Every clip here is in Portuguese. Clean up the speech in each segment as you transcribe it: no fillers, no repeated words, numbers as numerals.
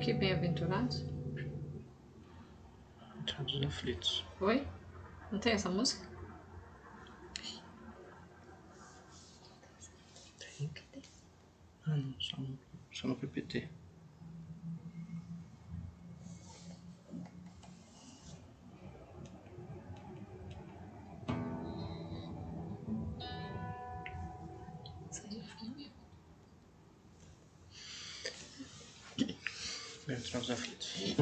aqui bem-aventurados? Bem-aventurados os aflitos. Oi? Não tem essa música? Tem? Ah, não, só no PPT. Bem-aventurados os aflitos.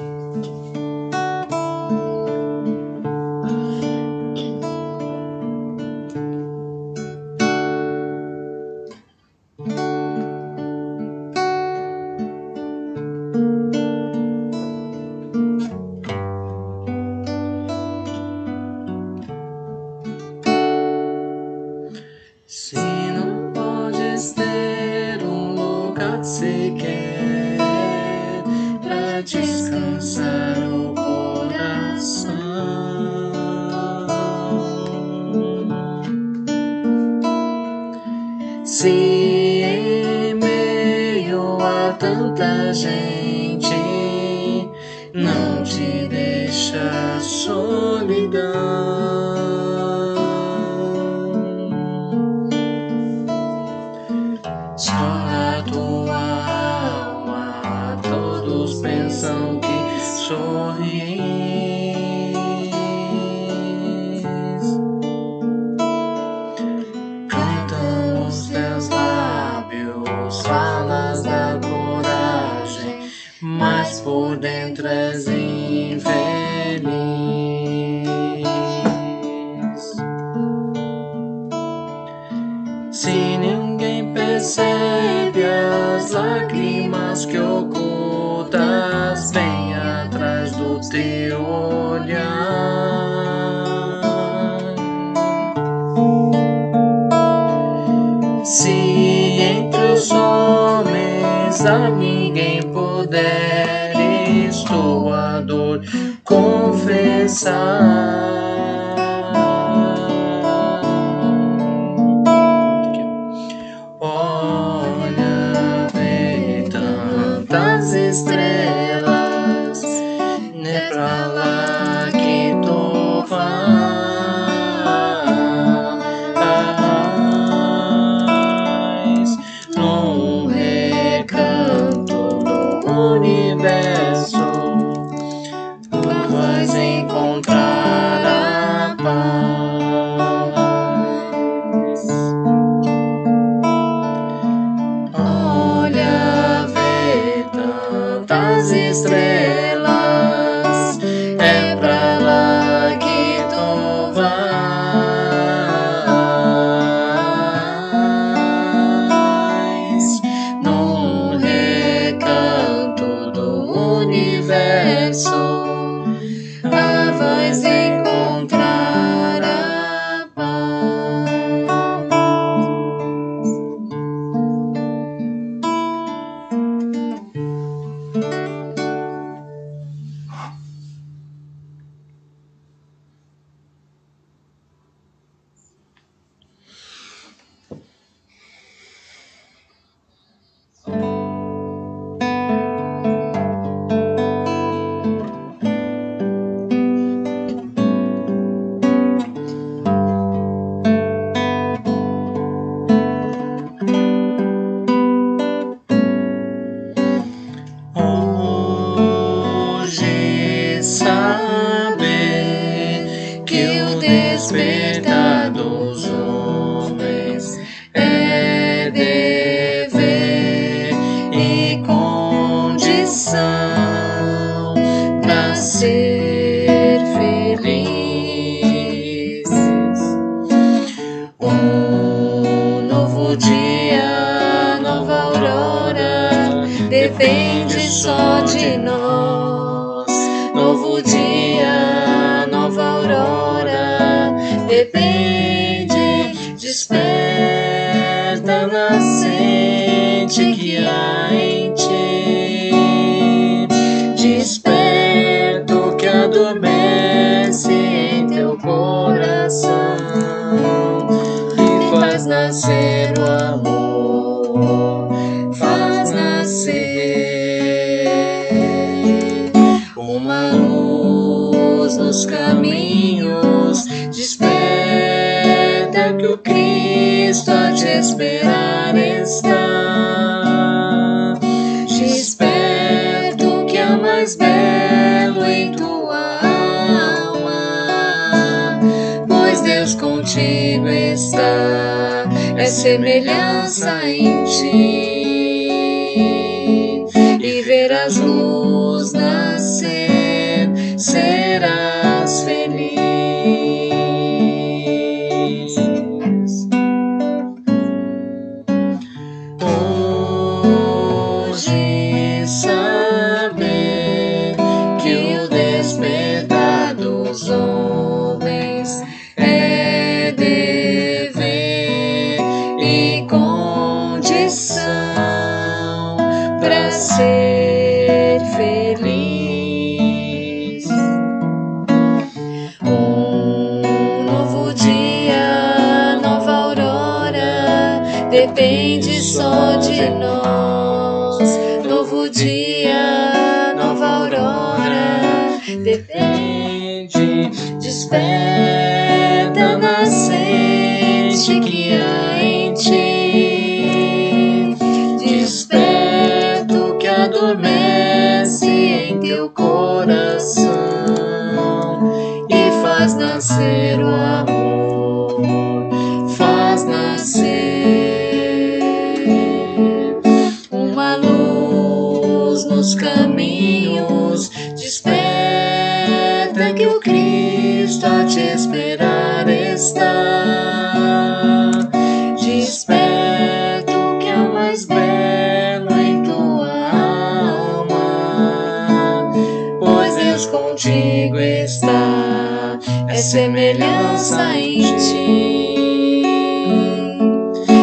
Se não podes ter um lugar sequer pra descansar o coração, se em meio a tanta gente não te deixa a solidão, só a tua alma todos pensam que sorris. Cantam os teus lábios, falas da coragem, mas por dentro és infeliz. Se ninguém percebe as lágrimas que ocultas bem atrás do teu olhar, se entre os homens a ninguém puderes tua dor confessar, olha, vê tantas estrelas, é pra lá que tu vais, num recanto do universo, tu vais encontrar a paz. Olha, vê tantas estrelas, é pra lá que tu vais, num recanto do universo, vais encontrar a paz. Hoje saber que o despertar dos homens é dever e condição pra ser feliz. Um novo dia, nova aurora, depende só de nós. Novo dia, nova aurora, depende, desperta a nascente que há em ti, desperta o que adormece em teu coração e faz nascer o amor, faz nascer nos caminhos, desperta que o Cristo a te esperar está. Desperta o que há mais belo em tua alma, pois Deus contigo está, é semelhança em ti, e verás luz nascer, serás feliz. Hoje saber que o despertar dos homens é dever e condição para ser feliz. Um novo dia, nova aurora, depende só de nós. Novo dia, nova aurora, depende. Desperta nascente que há em ti. Desperta o que adormece em teu coração e faz nascer o amor, faz nascer uma luz nos caminhos. Desperta que o Cristo a te esperar está. Desperta o que é mais belo em tua alma, pois Deus contigo está, é semelhança em ti,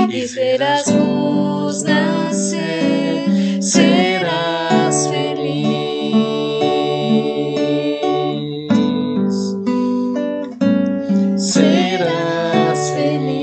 e verás luz nascer, serás feliz. Serás feliz.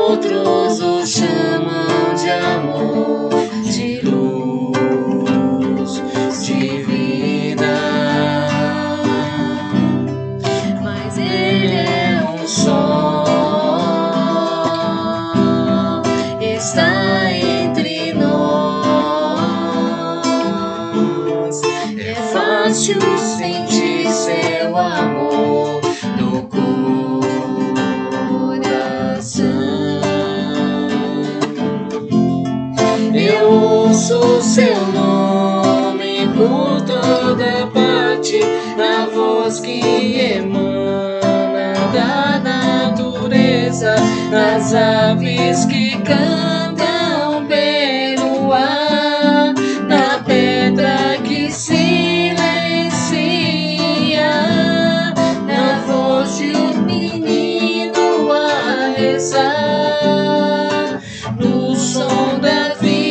Outros o chamam de amor, de luz, de vida, mas Ele é um só, está entre nós. É fácil sentir seu amor no coração. Eu ouço seu nome por toda parte, a voz que emana da natureza, as aves que cantam pelo ar, na pedra que silencia, na voz de um menino a rezar, no som da vida.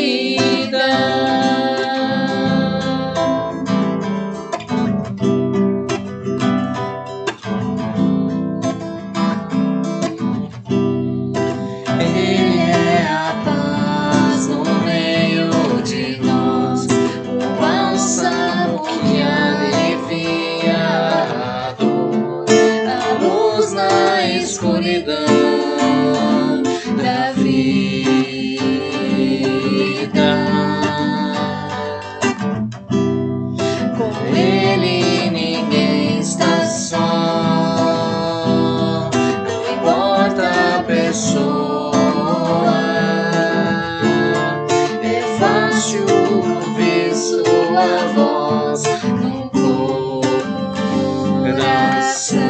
Ele é a paz no meio de nós, o bálsamo que alivia a dor, a luz na escuridão da vida. Com Ele ninguém está só, não importa a pessoa. É fácil ouvir sua voz no coração. coração.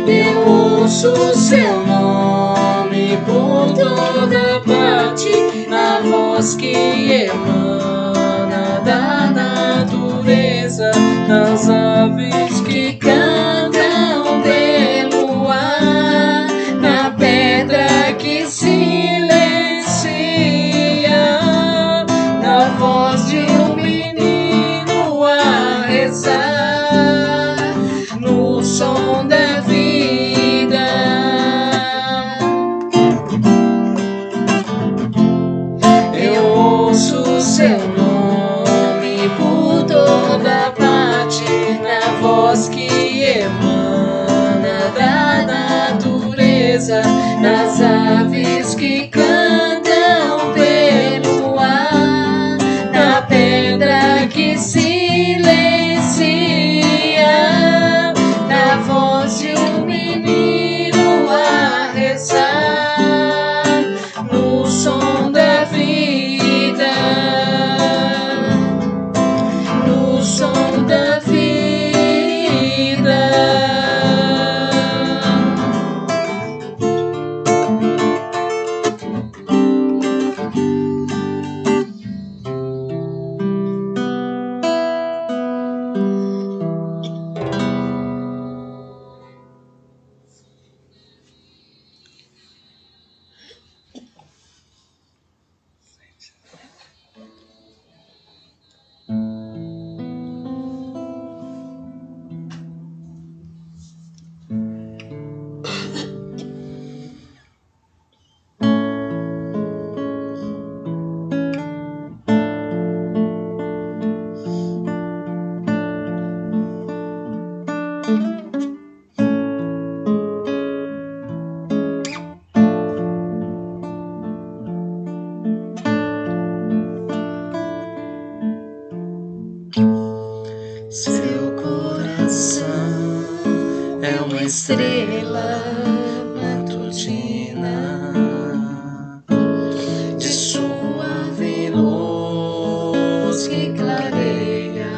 Eu ouço seu nome por toda parte, a voz que emana da natureza, das aves que cantam pelo ar, na pedra que silencia, na voz de um menino a rezar, no som da vida. Eu ouço seu nome por toda parte, na voz que emana da natureza, das aves que cantam pelo ar, na pedra que silencia, na voz de um menino a rezar, no som da vida, no som da vida. Seu coração é uma estrela matutina, de suave luz que clareia,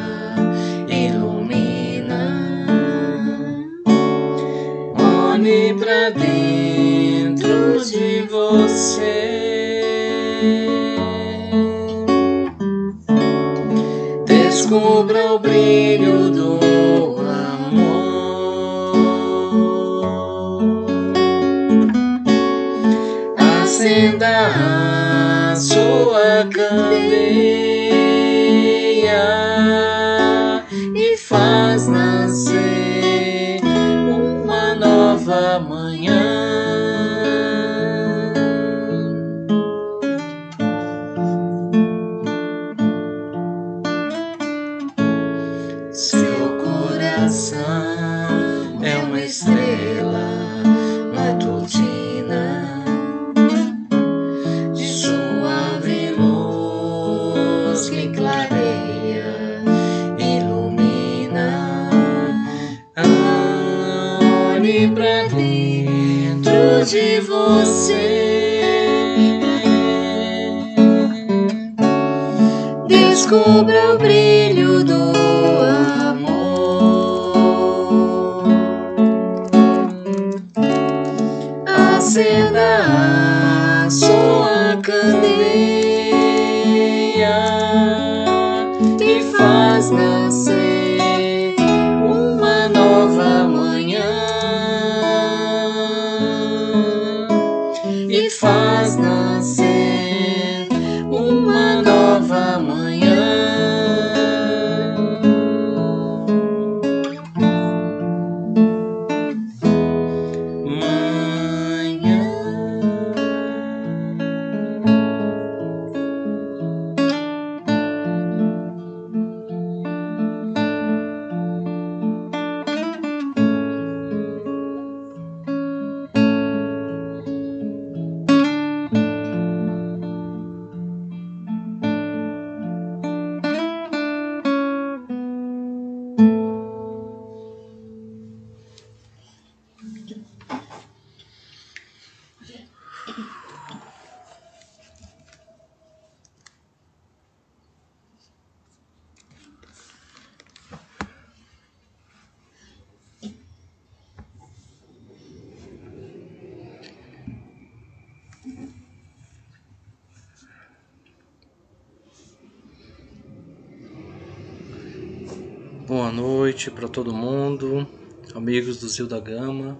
ilumina. Olhe pra dentro de você, descubra o brilho do amor, acenda a sua candeia e faz nascer uma nova manhã. Seu coração é uma estrela matutina, de suave luz que clareia, ilumina. Olhe pra dentro de você, descubra o brilho do amor, acenda a sua candeia e faz nascer uma nova manhã, e faz nascer uma nova manhã. Boa noite para todo mundo, amigos do Zil da Gama.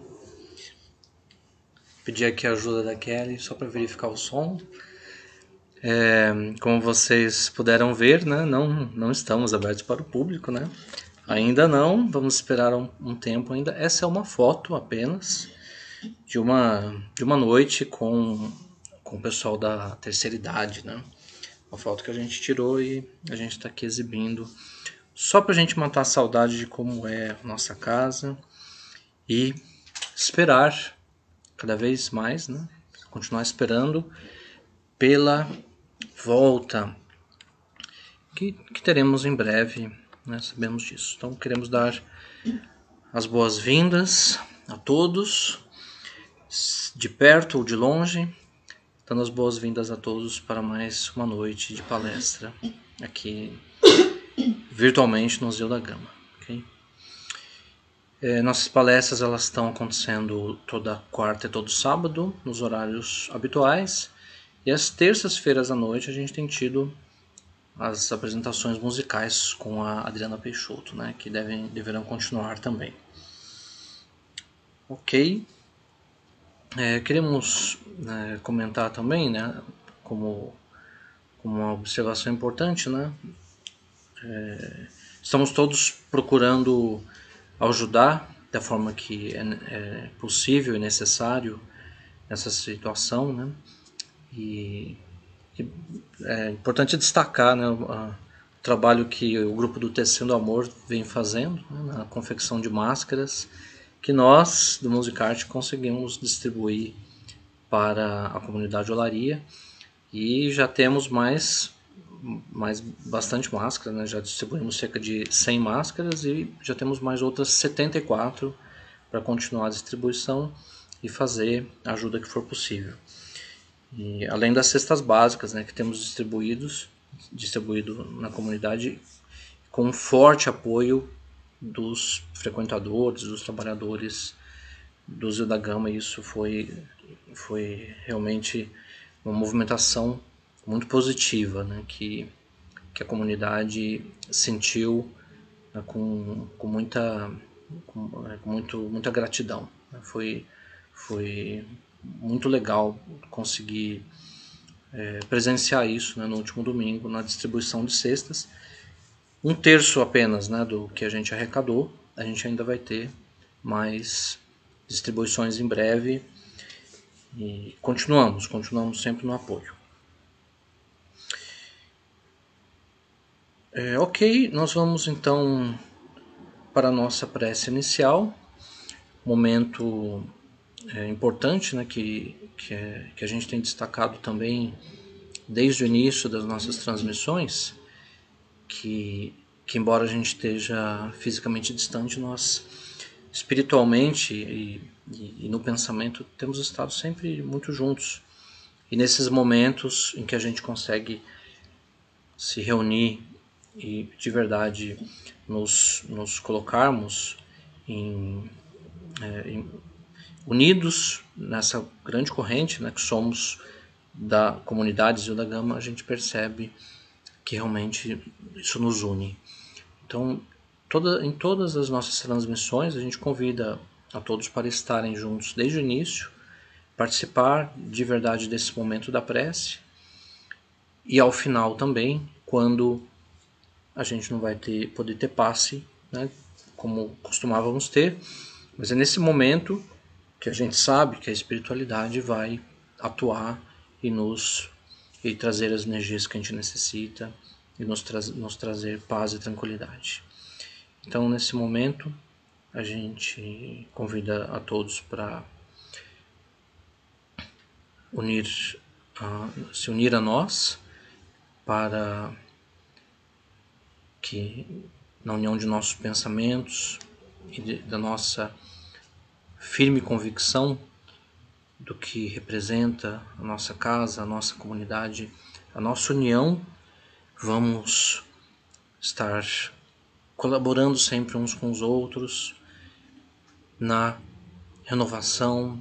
Pedi aqui a ajuda da Kelly só para verificar o som. Como vocês puderam ver, né, não estamos abertos para o público, né? Ainda não, vamos esperar um tempo ainda. Essa é uma foto apenas de uma noite com o pessoal da terceira idade, né? Uma foto que a gente tirou e a gente está aqui exibindo só para a gente matar a saudade de como é a nossa casa e esperar cada vez mais, né? Continuar esperando pela volta que teremos em breve, né? Sabemos disso. Então queremos dar as boas-vindas a todos, de perto ou de longe, dando as boas-vindas a todos para mais uma noite de palestra aqui virtualmente no Zil da Gama. Okay? Nossas palestras elas estão acontecendo toda quarta e todo sábado, nos horários habituais. E às terças-feiras à noite a gente tem tido as apresentações musicais com a Adriana Peixoto, né, que deverão continuar também. Ok. Queremos comentar também, né, como uma observação importante, né, estamos todos procurando ajudar da forma que é possível e necessário nessa situação, né? E é importante destacar, né, o trabalho que o grupo do Tecendo Amor vem fazendo, né, na confecção de máscaras que nós do Musicarte conseguimos distribuir para a comunidade Olaria e já temos mais bastante máscaras, né? Já distribuímos cerca de 100 máscaras e já temos mais outras 74 para continuar a distribuição e fazer a ajuda que for possível. E além das cestas básicas, né, que temos distribuído na comunidade com um forte apoio dos frequentadores, dos trabalhadores do Zil da Gama, e isso foi realmente uma movimentação muito positiva, né, que a comunidade sentiu, né, com muita gratidão. Foi muito legal conseguir presenciar isso, né, no último domingo na distribuição de cestas. 1/3 apenas, né, do que a gente arrecadou. A gente ainda vai ter mais distribuições em breve e continuamos sempre no apoio. Ok, nós vamos então para a nossa prece inicial, momento importante, né, que a gente tem destacado também desde o início das nossas transmissões, que embora a gente esteja fisicamente distante, nós espiritualmente e no pensamento temos estado sempre muito juntos. E nesses momentos em que a gente consegue se reunir e de verdade nos colocarmos unidos nessa grande corrente, né, que somos da comunidade Zil da Gama, a gente percebe que realmente isso nos une. Então, em todas as nossas transmissões, a gente convida a todos para estarem juntos desde o início, participar de verdade desse momento da prece, e ao final também, quando a gente não vai poder ter passe, né, como costumávamos ter, mas é nesse momento que a gente sabe que a espiritualidade vai atuar e trazer as energias que a gente necessita e nos trazer paz e tranquilidade. Então, nesse momento, a gente convida a todos para se unir a nós, para que na união de nossos pensamentos e da nossa firme convicção do que representa a nossa casa, a nossa comunidade, a nossa união, vamos estar colaborando sempre uns com os outros na renovação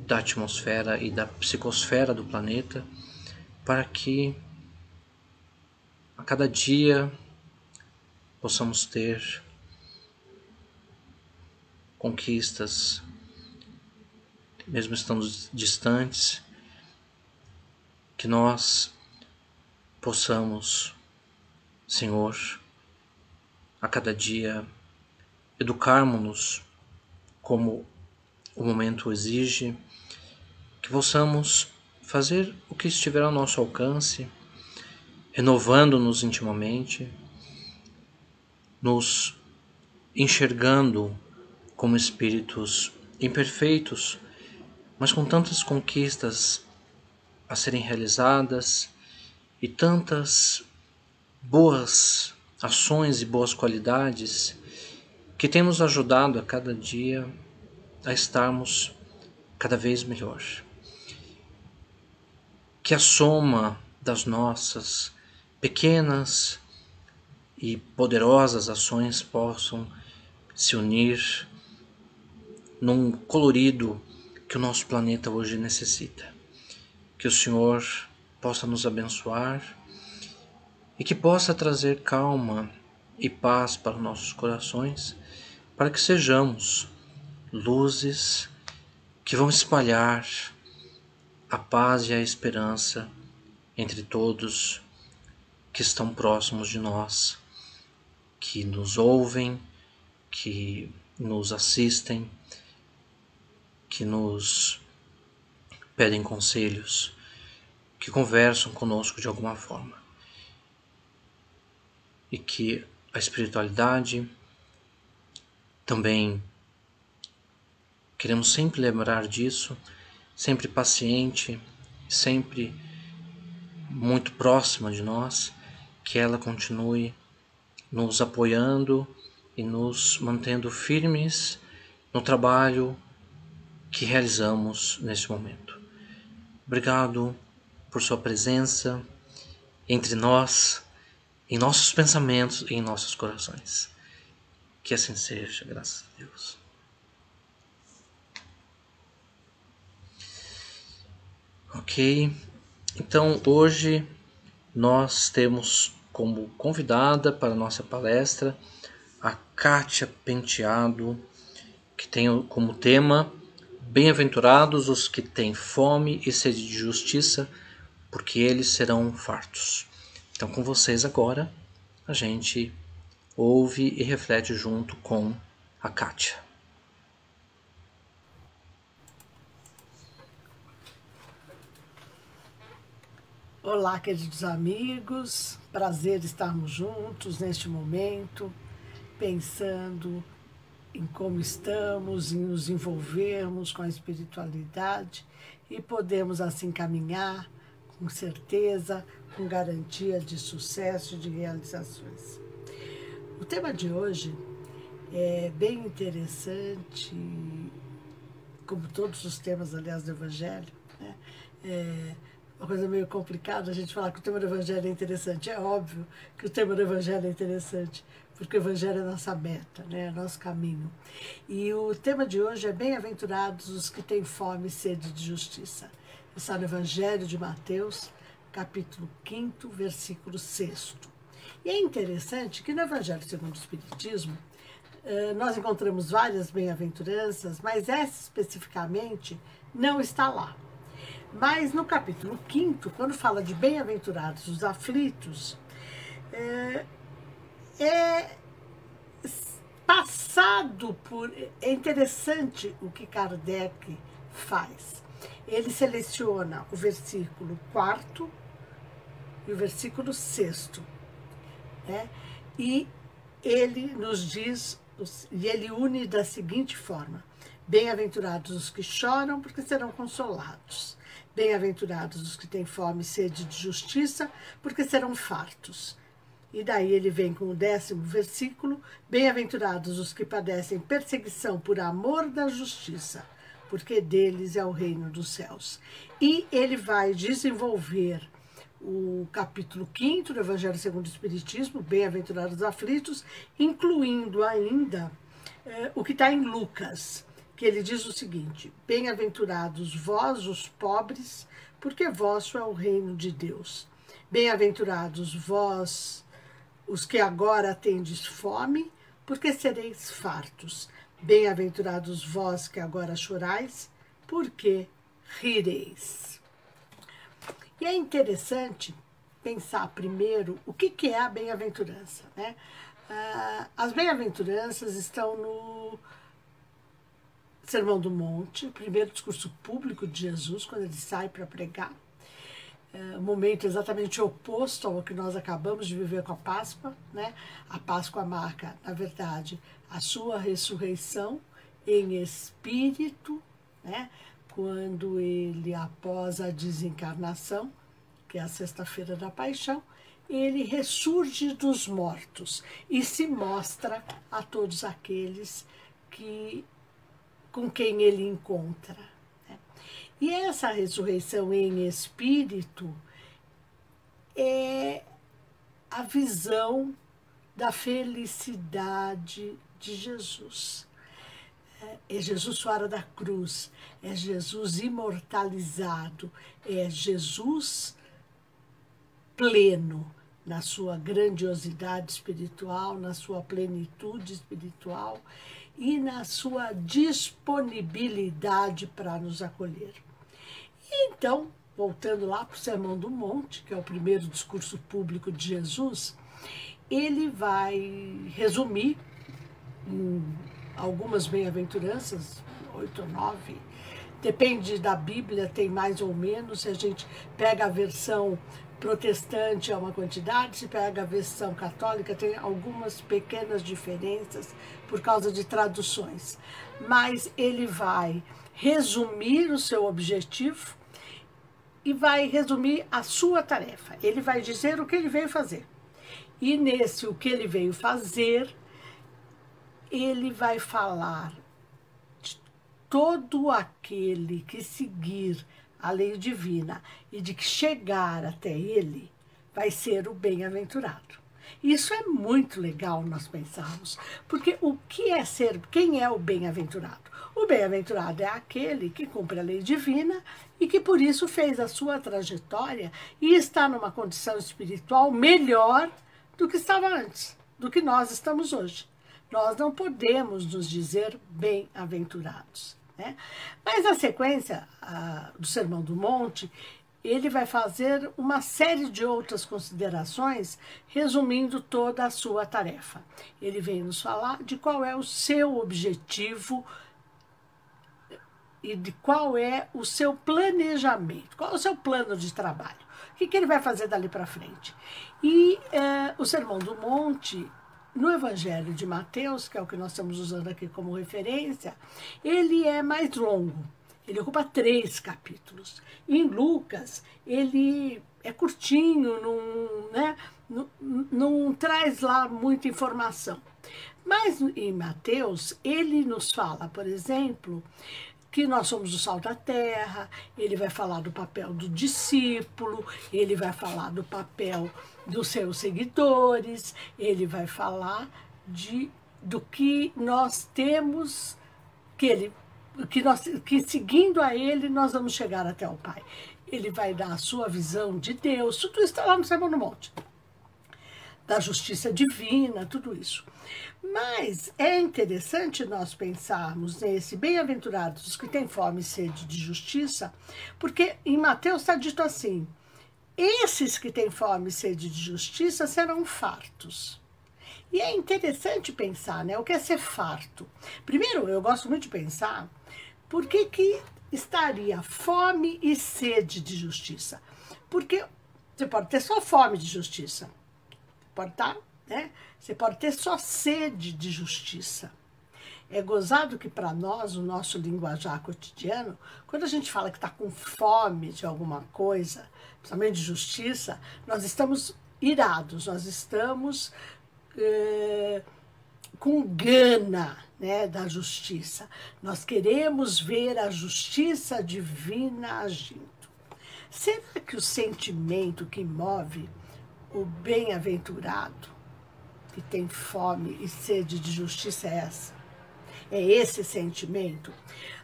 da atmosfera e da psicosfera do planeta, para que a cada dia possamos ter conquistas, mesmo estando distantes, que nós possamos, Senhor, a cada dia educarmos-nos como o momento exige, que possamos fazer o que estiver ao nosso alcance, renovando-nos intimamente, nos enxergando como espíritos imperfeitos, mas com tantas conquistas a serem realizadas e tantas boas ações e boas qualidades que têm nos ajudado a cada dia a estarmos cada vez melhor. Que a soma das nossas pequenas e poderosas ações possam se unir num colorido que o nosso planeta hoje necessita. Que o Senhor possa nos abençoar e que possa trazer calma e paz para os nossos corações, para que sejamos luzes que vão espalhar a paz e a esperança entre todos que estão próximos de nós, que nos ouvem, que nos assistem, que nos pedem conselhos, que conversam conosco de alguma forma. E que a espiritualidade também, queremos sempre lembrar disso, sempre paciente, sempre muito próxima de nós, que ela continue nos apoiando e nos mantendo firmes no trabalho que realizamos neste momento. Obrigado por sua presença entre nós, em nossos pensamentos e em nossos corações. Que assim seja, graças a Deus. Ok, então hoje nós temos como convidada para a nossa palestra a Kátia Penteado, que tem como tema Bem-aventurados os que têm fome e sede de justiça, porque eles serão fartos. Então com vocês agora, a gente ouve e reflete junto com a Kátia. Olá, queridos amigos, prazer estarmos juntos neste momento, pensando em como estamos, em nos envolvermos com a espiritualidade e podemos assim caminhar com certeza, com garantia de sucesso e de realizações. O tema de hoje é bem interessante, como todos os temas, aliás, do Evangelho, né? Uma coisa meio complicada a gente falar que o tema do Evangelho é interessante. É óbvio que o tema do Evangelho é interessante, porque o Evangelho é nossa meta, né? É nosso caminho. E o tema de hoje é Bem-aventurados os que têm fome e sede de justiça. Está no Evangelho de Mateus, capítulo 5, versículo 6. E é interessante que no Evangelho segundo o Espiritismo, nós encontramos várias bem-aventuranças, mas essa especificamente não está lá. Mas no capítulo 5, quando fala de bem-aventurados os aflitos, passado por... É interessante o que Kardec faz. Ele seleciona o versículo 4 e o versículo 6, né? E ele nos diz, e ele une da seguinte forma: bem-aventurados os que choram, porque serão consolados. Bem-aventurados os que têm fome e sede de justiça, porque serão fartos. E daí ele vem com o 10º versículo: bem-aventurados os que padecem perseguição por amor da justiça, porque deles é o reino dos céus. E ele vai desenvolver o capítulo 5 do Evangelho segundo o Espiritismo, bem-aventurados os aflitos, incluindo ainda o que está em Lucas, que ele diz o seguinte: bem-aventurados vós, os pobres, porque vosso é o reino de Deus. Bem-aventurados vós, os que agora tendes fome, porque sereis fartos. Bem-aventurados vós que agora chorais, porque rireis. E é interessante pensar primeiro o que é a bem-aventurança, né? As bem-aventuranças estão no Sermão do Monte, o primeiro discurso público de Jesus, quando ele sai para pregar. Um momento exatamente oposto ao que nós acabamos de viver com a Páscoa, né? A Páscoa marca, na verdade, a sua ressurreição em espírito, né? Quando ele, após a desencarnação, que é a sexta-feira da Paixão, ele ressurge dos mortos e se mostra a todos aqueles com quem ele encontra. Né? E essa ressurreição em espírito é a visão da felicidade de Jesus. É Jesus fora da cruz, é Jesus imortalizado, é Jesus pleno na sua grandiosidade espiritual, na sua plenitude espiritual e na sua disponibilidade para nos acolher. E então, voltando lá para o Sermão do Monte, que é o primeiro discurso público de Jesus, ele vai resumir em algumas bem-aventuranças, 8 ou 9, depende da Bíblia, tem mais ou menos. Se a gente pega a versão protestante é uma quantidade, se pega a versão católica tem algumas pequenas diferenças por causa de traduções. Mas ele vai resumir o seu objetivo e vai resumir a sua tarefa. Ele vai dizer o que ele veio fazer. E nesse o que ele veio fazer, ele vai falar de todo aquele que seguir a lei divina e de que chegar até ele vai ser o bem-aventurado. Isso é muito legal nós pensarmos, porque o que é ser, quem é o bem-aventurado? O bem-aventurado é aquele que cumpre a lei divina e que por isso fez a sua trajetória e está numa condição espiritual melhor do que estava antes, do que nós estamos hoje. Nós não podemos nos dizer bem-aventurados. Né? Mas na sequência do Sermão do Monte, ele vai fazer uma série de outras considerações, resumindo toda a sua tarefa. Ele vem nos falar de qual é o seu objetivo e de qual é o seu planejamento, qual é o seu plano de trabalho, o que ele vai fazer dali para frente. E o Sermão do Monte, no Evangelho de Mateus, que é o que nós estamos usando aqui como referência, ele é mais longo, ele ocupa 3 capítulos. Em Lucas, ele é curtinho, não traz lá muita informação. Mas em Mateus, ele nos fala, por exemplo, que nós somos o sal da terra, ele vai falar do papel do discípulo, ele vai falar do papel dos seus seguidores, ele vai falar do que nós temos, que seguindo a ele nós vamos chegar até o Pai. Ele vai dar a sua visão de Deus, tudo isso está lá no Sermão do Monte, da justiça divina, tudo isso. Mas é interessante nós pensarmos nesse bem-aventurados os que têm fome e sede de justiça, porque em Mateus está dito assim: esses que têm fome e sede de justiça serão fartos. E é interessante pensar, né? O que é ser farto? Primeiro, eu gosto muito de pensar por que estaria fome e sede de justiça. Porque você pode ter só fome de justiça, pode estar, né? Você pode ter só sede de justiça. É gozado que para nós, o nosso linguajar cotidiano, quando a gente fala que está com fome de alguma coisa, principalmente de justiça, nós estamos irados, nós estamos com gana, né, da justiça. Nós queremos ver a justiça divina agindo. Será que o sentimento que move o bem-aventurado, que tem fome e sede de justiça, é essa? É esse sentimento?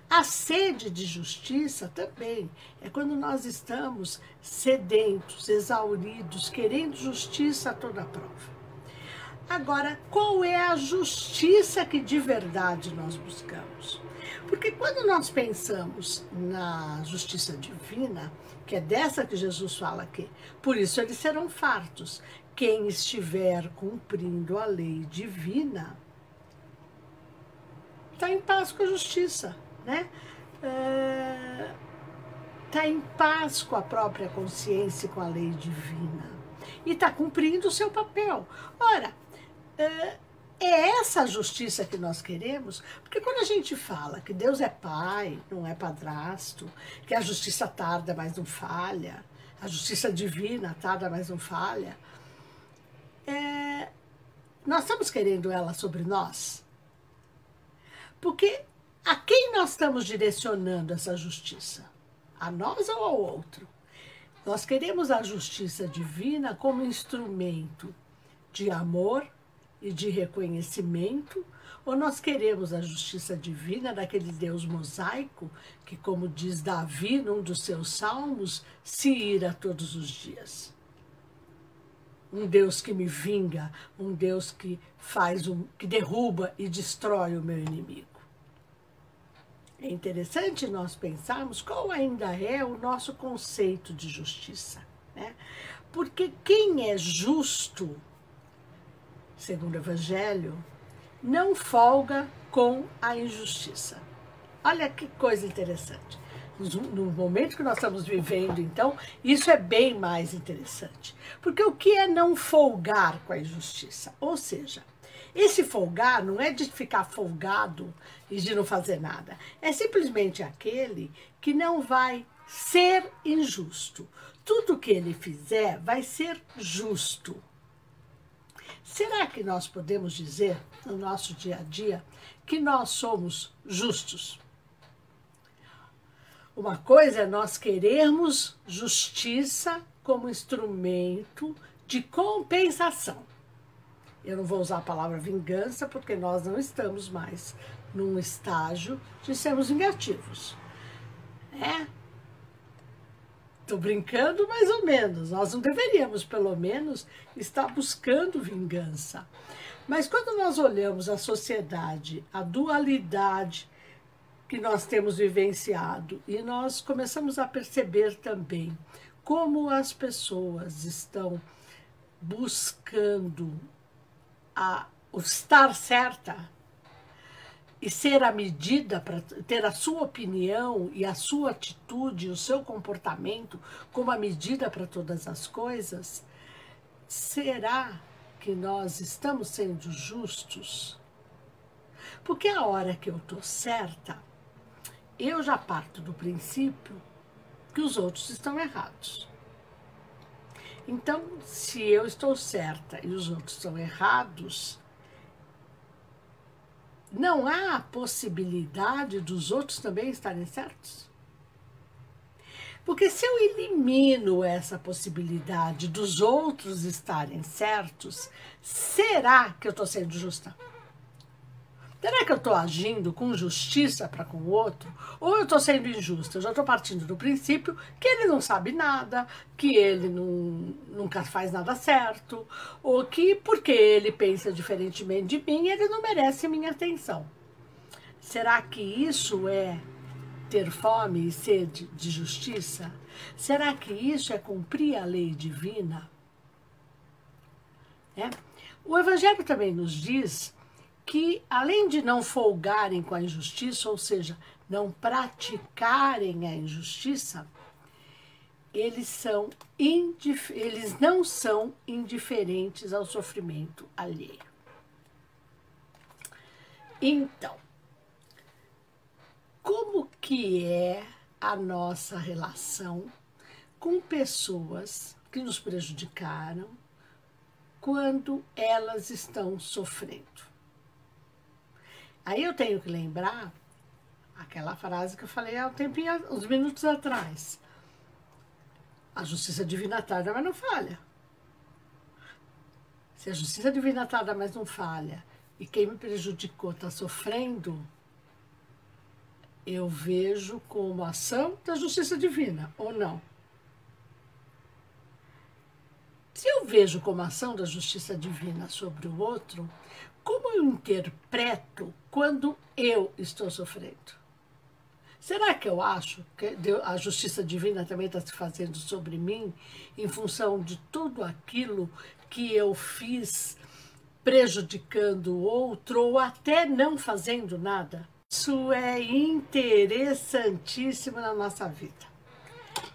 A sede de justiça também é quando nós estamos sedentos, exauridos, querendo justiça a toda prova. Agora, qual é a justiça que de verdade nós buscamos? Porque quando nós pensamos na justiça divina, que é dessa que Jesus fala aqui, por isso eles serão fartos. Quem estiver cumprindo a lei divina está em paz com a justiça, né? Está em paz com a própria consciência e com a lei divina. E está cumprindo o seu papel. Ora, é essa justiça que nós queremos, porque quando a gente fala que Deus é pai, não é padrasto, que a justiça tarda, mas não falha, a justiça divina tarda, mas não falha, nós estamos querendo ela sobre nós? Porque a quem nós estamos direcionando essa justiça? A nós ou ao outro? Nós queremos a justiça divina como instrumento de amor e de reconhecimento, ou nós queremos a justiça divina daquele Deus mosaico que, como diz Davi num dos seus salmos, se ira todos os dias? Um Deus que me vinga, um Deus que que derruba e destrói o meu inimigo. É interessante nós pensarmos qual ainda é o nosso conceito de justiça, né? Porque quem é justo, segundo o Evangelho, não folga com a injustiça. Olha que coisa interessante. No momento que nós estamos vivendo, então, isso é bem mais interessante. Porque o que é não folgar com a injustiça? Ou seja, esse folgar não é de ficar folgado e de não fazer nada. É simplesmente aquele que não vai ser injusto. Tudo que ele fizer vai ser justo. Será que nós podemos dizer, no nosso dia a dia, que nós somos justos? Uma coisa é nós querermos justiça como instrumento de compensação. Eu não vou usar a palavra vingança, porque nós não estamos mais num estágio de sermos vingativos. Estou brincando mais ou menos. Nós não deveríamos, pelo menos, estar buscando vingança. Mas quando nós olhamos a sociedade, a dualidade que nós temos vivenciado, e nós começamos a perceber também como as pessoas estão buscando o estar certa e ser a medida para ter a sua opinião e a sua atitude, o seu comportamento como a medida para todas as coisas, será que nós estamos sendo justos? Porque a hora que eu estou certa, eu já parto do princípio que os outros estão errados. Então, se eu estou certa e os outros estão errados, não há a possibilidade dos outros também estarem certos? Porque se eu elimino essa possibilidade dos outros estarem certos, será que eu estou sendo justa? Será que eu estou agindo com justiça para com o outro? Ou eu estou sendo injusta? Eu já estou partindo do princípio que ele não sabe nada, que ele nunca faz nada certo, ou que porque ele pensa diferentemente de mim, ele não merece minha atenção. Será que isso é ter fome e sede de justiça? Será que isso é cumprir a lei divina? O Evangelho também nos diz que, além de não folgarem com a injustiça, ou seja, não praticarem a injustiça, eles não são indiferentes ao sofrimento alheio. Então, como que é a nossa relação com pessoas que nos prejudicaram quando elas estão sofrendo? Aí eu tenho que lembrar aquela frase que eu falei há um tempinho, uns minutos atrás. A justiça divina tarda, mas não falha. Se a justiça divina tarda, mas não falha, e quem me prejudicou está sofrendo, eu vejo como ação da justiça divina, ou não? Se eu vejo como ação da justiça divina sobre o outro, como eu interpreto quando eu estou sofrendo? Será que eu acho que a justiça divina também está se fazendo sobre mim em função de tudo aquilo que eu fiz prejudicando o outro ou até não fazendo nada? Isso é interessantíssimo na nossa vida.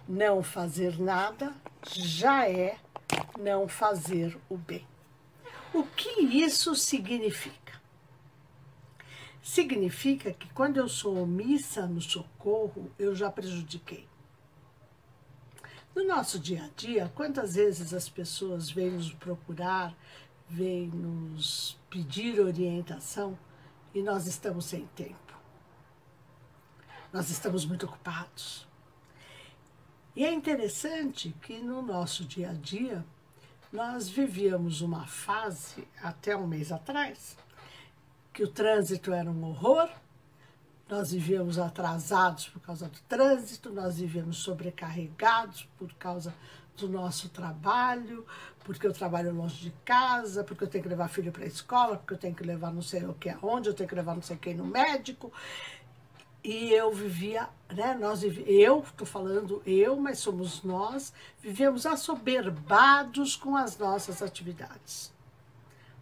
Não fazer nada já é não fazer o bem. O que isso significa? Significa que quando eu sou omissa no socorro, eu já prejudiquei. No nosso dia a dia, quantas vezes as pessoas vêm nos procurar, vêm nos pedir orientação e nós estamos sem tempo. Nós estamos muito ocupados. E é interessante que no nosso dia a dia, nós vivíamos uma fase, até um mês atrás, que o trânsito era um horror, nós vivíamos atrasados por causa do trânsito, nós vivíamos sobrecarregados por causa do nosso trabalho, porque eu trabalho longe de casa, porque eu tenho que levar filho para a escola, porque eu tenho que levar não sei o que aonde, eu tenho que levar não sei quem no médico. E eu vivia, né, eu estou falando eu, mas somos nós, vivíamos assoberbados com as nossas atividades.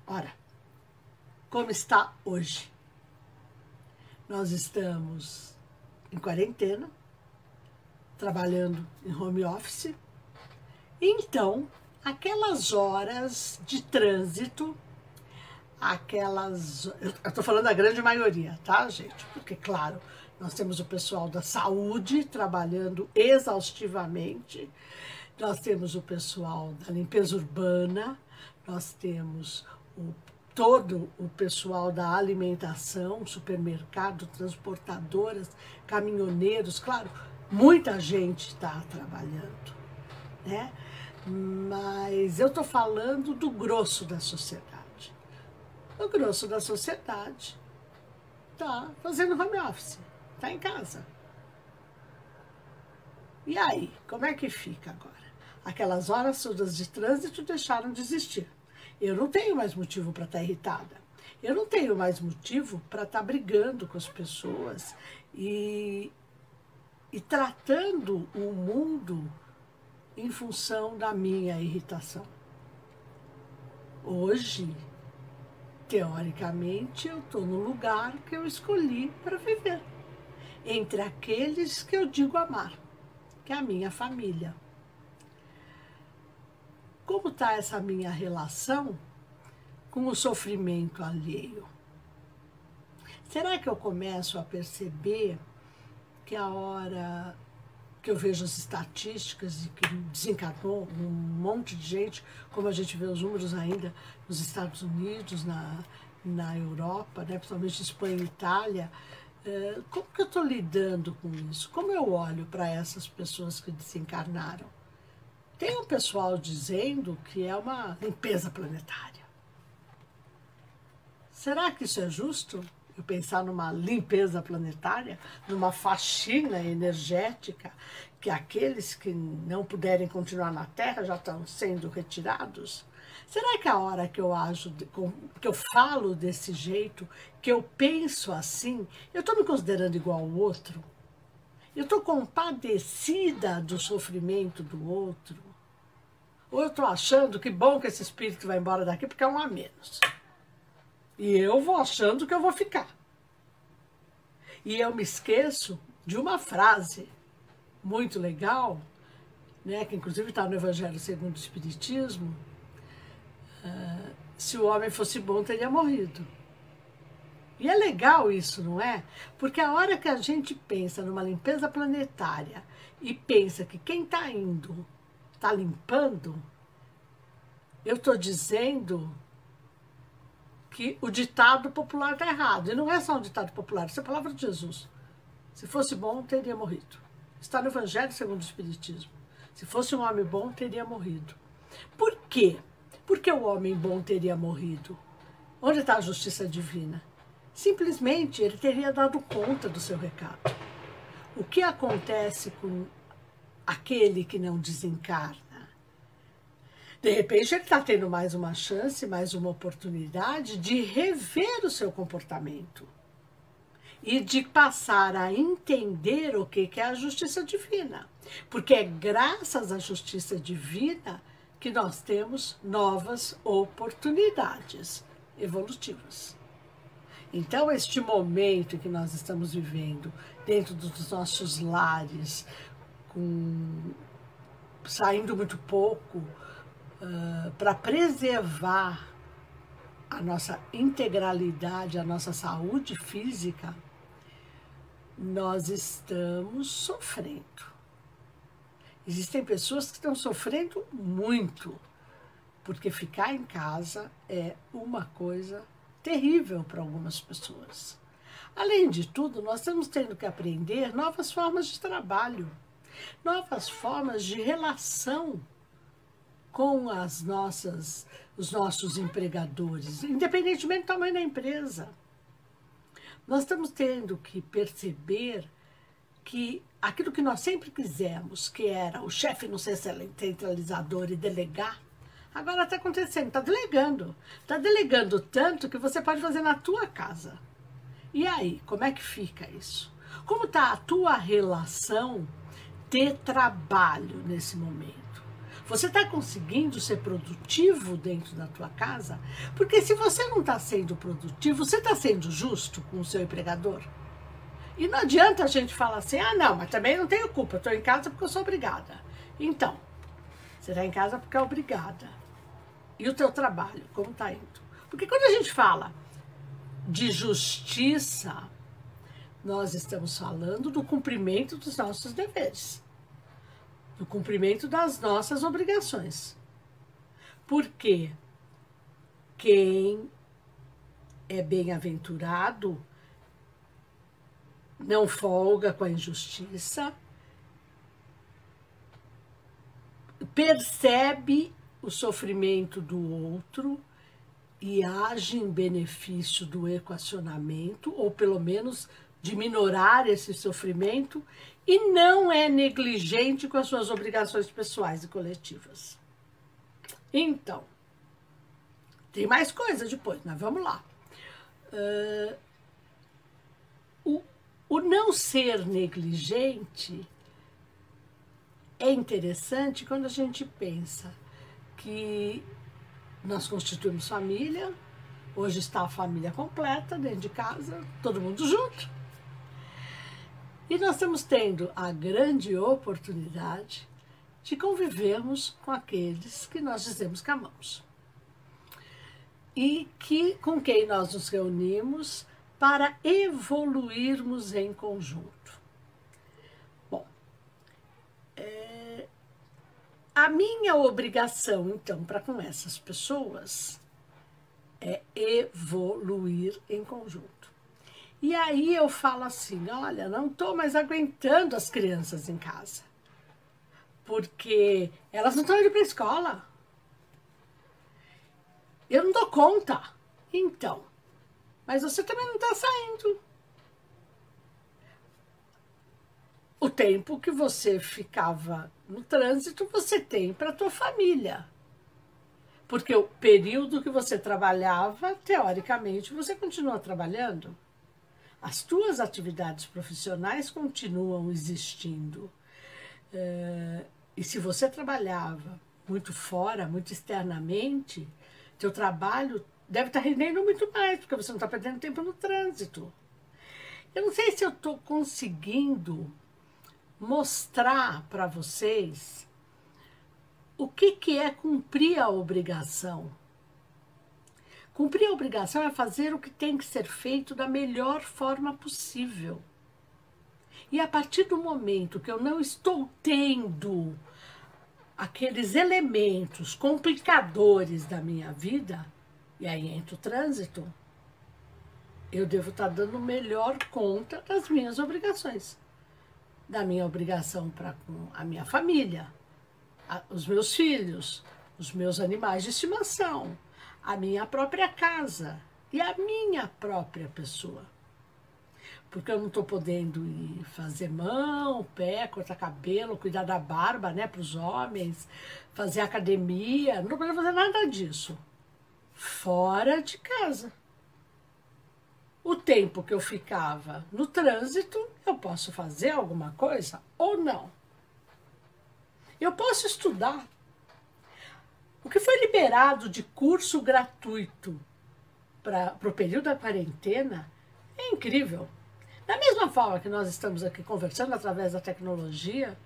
Ora, como está hoje? Nós estamos em quarentena, trabalhando em home office, então aquelas horas de trânsito, eu estou falando da grande maioria, tá, gente? Porque, claro, nós temos o pessoal da saúde trabalhando exaustivamente, nós temos o pessoal da limpeza urbana, nós temos todo o pessoal da alimentação, supermercado, transportadoras, caminhoneiros, claro, muita gente está trabalhando, né? Mas eu estou falando do grosso da sociedade. O grosso da sociedade está fazendo home office, está em casa. E aí, como é que fica agora? Aquelas horas todas de trânsito deixaram de existir. Eu não tenho mais motivo para estar irritada. Eu não tenho mais motivo para estar brigando com as pessoas e tratando o mundo em função da minha irritação. Hoje, teoricamente, eu estou no lugar que eu escolhi para viver, entre aqueles que eu digo amar, que é a minha família. Como está essa minha relação com o sofrimento alheio? Será que eu começo a perceber que a hora que eu vejo as estatísticas e que desencarnou um monte de gente, como a gente vê os números ainda nos Estados Unidos, na Europa, né, principalmente Espanha e Itália, como que eu estou lidando com isso? Como eu olho para essas pessoas que desencarnaram? Tem um pessoal dizendo que é uma limpeza planetária. Será que isso é justo? Eu pensar numa limpeza planetária, numa faxina energética, que aqueles que não puderem continuar na Terra já estão sendo retirados? Será que a hora que eu ajo, que eu falo desse jeito, que eu penso assim, eu estou me considerando igual ao outro? Eu estou compadecida do sofrimento do outro? Ou eu estou achando que bom que esse espírito vai embora daqui porque é um a menos? E eu vou achando que eu vou ficar. E eu me esqueço de uma frase muito legal, né, que inclusive está no Evangelho segundo o Espiritismo: se o homem fosse bom, teria morrido. E é legal isso, não é? Porque a hora que a gente pensa numa limpeza planetária e pensa que quem está indo está limpando, eu estou dizendo que o ditado popular está errado. E não é só um ditado popular, isso é a palavra de Jesus. Se fosse bom, teria morrido. Está no Evangelho segundo o Espiritismo. Se fosse um homem bom, teria morrido. Por quê? Porque o homem bom teria morrido. Onde está a justiça divina? Simplesmente ele teria dado conta do seu recado. O que acontece com aquele que não desencarna? De repente, ele está tendo mais uma chance, mais uma oportunidade de rever o seu comportamento e de passar a entender o que é a justiça divina. Porque é graças à justiça divina que nós temos novas oportunidades evolutivas. Então, este momento que nós estamos vivendo dentro dos nossos lares, saindo muito pouco, para preservar a nossa integralidade, a nossa saúde física, nós estamos sofrendo. Existem pessoas que estão sofrendo muito, porque ficar em casa é uma coisa terrível para algumas pessoas. Além de tudo, nós estamos tendo que aprender novas formas de trabalho, novas formas de relação com os nossos empregadores, independentemente do tamanho da empresa. Nós estamos tendo que perceber que aquilo que nós sempre quisemos, que era o chefe não ser centralizador e delegar, agora está acontecendo, está delegando. Está delegando tanto que você pode fazer na tua casa. E aí, como é que fica isso? Como está a tua relação de trabalho nesse momento? Você está conseguindo ser produtivo dentro da tua casa? Porque se você não está sendo produtivo, você está sendo justo com o seu empregador? E não adianta a gente falar assim, ah, não, mas também não tenho culpa, eu estou em casa porque eu sou obrigada. Então, você está em casa porque é obrigada. E o teu trabalho, como está indo? Porque quando a gente fala de justiça, nós estamos falando do cumprimento dos nossos deveres, do cumprimento das nossas obrigações. Porque quem é bem-aventurado não folga com a injustiça, percebe o sofrimento do outro e age em benefício do equacionamento, ou pelo menos de minorar esse sofrimento, e não é negligente com as suas obrigações pessoais e coletivas. Então, tem mais coisa depois, mas vamos lá. O não ser negligente é interessante quando a gente pensa que nós constituímos família, hoje está a família completa dentro de casa, todo mundo junto. E nós estamos tendo a grande oportunidade de convivermos com aqueles que nós dizemos que amamos. E com quem nós nos reunimos para evoluirmos em conjunto. Bom, a minha obrigação, então, para com essas pessoas é evoluir em conjunto. E aí eu falo assim, olha, não estou mais aguentando as crianças em casa, porque elas não estão indo para a escola. Eu não dou conta. Então, mas você também não está saindo. O tempo que você ficava no trânsito, você tem para a tua família. Porque o período que você trabalhava, teoricamente, você continua trabalhando. As tuas atividades profissionais continuam existindo. E se você trabalhava muito fora, muito externamente, teu trabalho deve estar rendendo muito mais, porque você não está perdendo tempo no trânsito. Eu não sei se eu estou conseguindo mostrar para vocês o que é cumprir a obrigação. Cumprir a obrigação é fazer o que tem que ser feito da melhor forma possível. E a partir do momento que eu não estou tendo aqueles elementos complicadores da minha vida, e aí entra o trânsito, eu devo estar dando melhor conta das minhas obrigações. Da minha obrigação para com a minha família, os meus filhos, os meus animais de estimação, a minha própria casa e a minha própria pessoa. porque eu não estou podendo ir fazer mão, pé, cortar cabelo, cuidar da barba, né, para os homens, fazer academia, não estou podendo fazer nada disso. Fora de casa. O tempo que eu ficava no trânsito, eu posso fazer alguma coisa ou não. Eu posso estudar. O que foi liberado de curso gratuito para o período da quarentena é incrível. Da mesma forma que nós estamos aqui conversando através da tecnologia,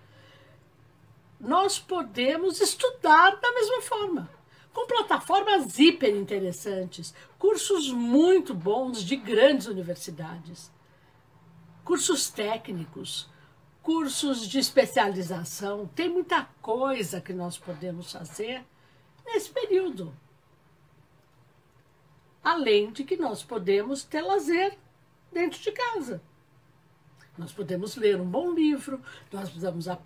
nós podemos estudar da mesma forma, com plataformas hiper interessantes, cursos muito bons de grandes universidades, cursos técnicos, cursos de especialização. Tem muita coisa que nós podemos fazer nesse período. Além de que nós podemos ter lazer dentro de casa. Nós podemos ler um bom livro, nós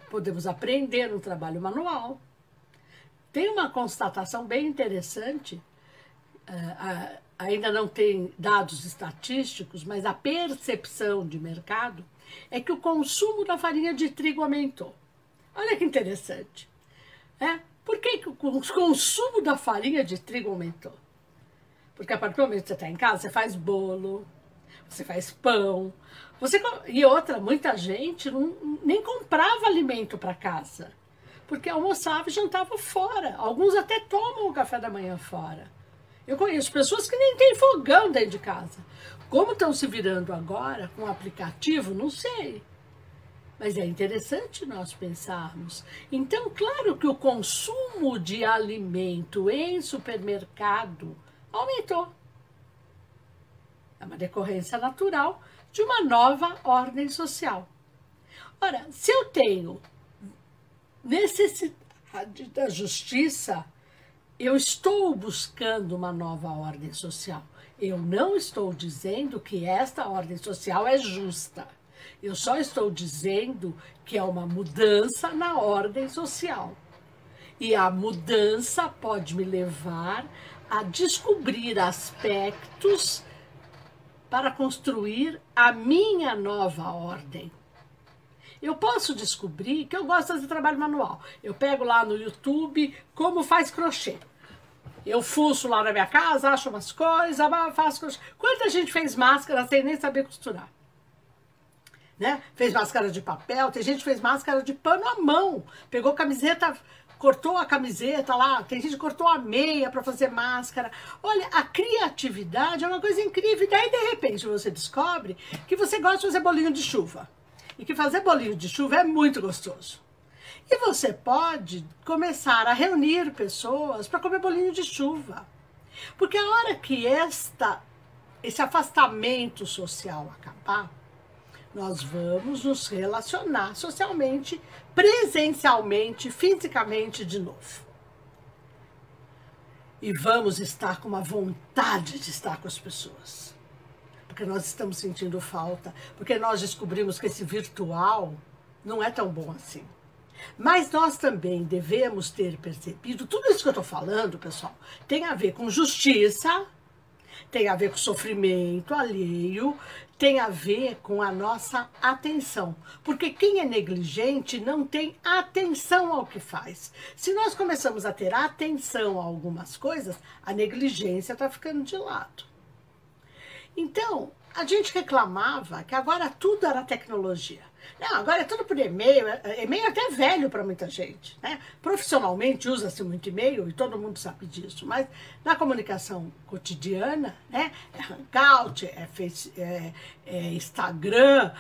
podemos aprender um trabalho manual. Tem uma constatação bem interessante, ainda não tem dados estatísticos, mas a percepção de mercado é que o consumo da farinha de trigo aumentou. Olha que interessante. Por que o consumo da farinha de trigo aumentou? Porque a partir do momento que você está em casa, você faz bolo, você faz pão, e outra, muita gente nem comprava alimento para casa, porque almoçava e jantava fora. Alguns até tomam o café da manhã fora. Eu conheço pessoas que nem têm fogão dentro de casa. Como estão se virando agora com o aplicativo, não sei. Mas é interessante nós pensarmos. Então, claro que o consumo de alimento em supermercado aumentou. É uma decorrência natural de uma nova ordem social. Ora, se eu tenho necessidade da justiça, eu estou buscando uma nova ordem social. Eu não estou dizendo que esta ordem social é justa. Eu só estou dizendo que é uma mudança na ordem social. E a mudança pode me levar a descobrir aspectos para construir a minha nova ordem. Eu posso descobrir que eu gosto de fazer trabalho manual. Eu pego lá no YouTube como faz crochê. Eu fuço lá na minha casa, acho umas coisas, faço crochê. Quanta gente fez máscara sem nem saber costurar? Né? Fez máscara de papel, tem gente que fez máscara de pano à mão. Pegou camiseta, cortou a camiseta lá, tem gente que cortou a meia para fazer máscara. Olha, a criatividade é uma coisa incrível. E daí, de repente, você descobre que você gosta de fazer bolinho de chuva. E que fazer bolinho de chuva é muito gostoso. E você pode começar a reunir pessoas para comer bolinho de chuva. Porque a hora que esse afastamento social acabar, nós vamos nos relacionar socialmente, presencialmente, fisicamente de novo. E vamos estar com uma vontade de estar com as pessoas. Porque nós estamos sentindo falta, porque nós descobrimos que esse virtual não é tão bom assim. Mas nós também devemos ter percebido, tudo isso que eu estou falando, pessoal, tem a ver com justiça, tem a ver com sofrimento alheio, tem a ver com a nossa atenção. Porque quem é negligente não tem atenção ao que faz. Se nós começamos a ter atenção a algumas coisas, a negligência está ficando de lado. Então, a gente reclamava que agora tudo era tecnologia. Não, agora é tudo por e-mail. E-mail é até velho para muita gente, né? Profissionalmente usa-se muito e-mail e todo mundo sabe disso, mas na comunicação cotidiana, né? É Hangout, é Instagram,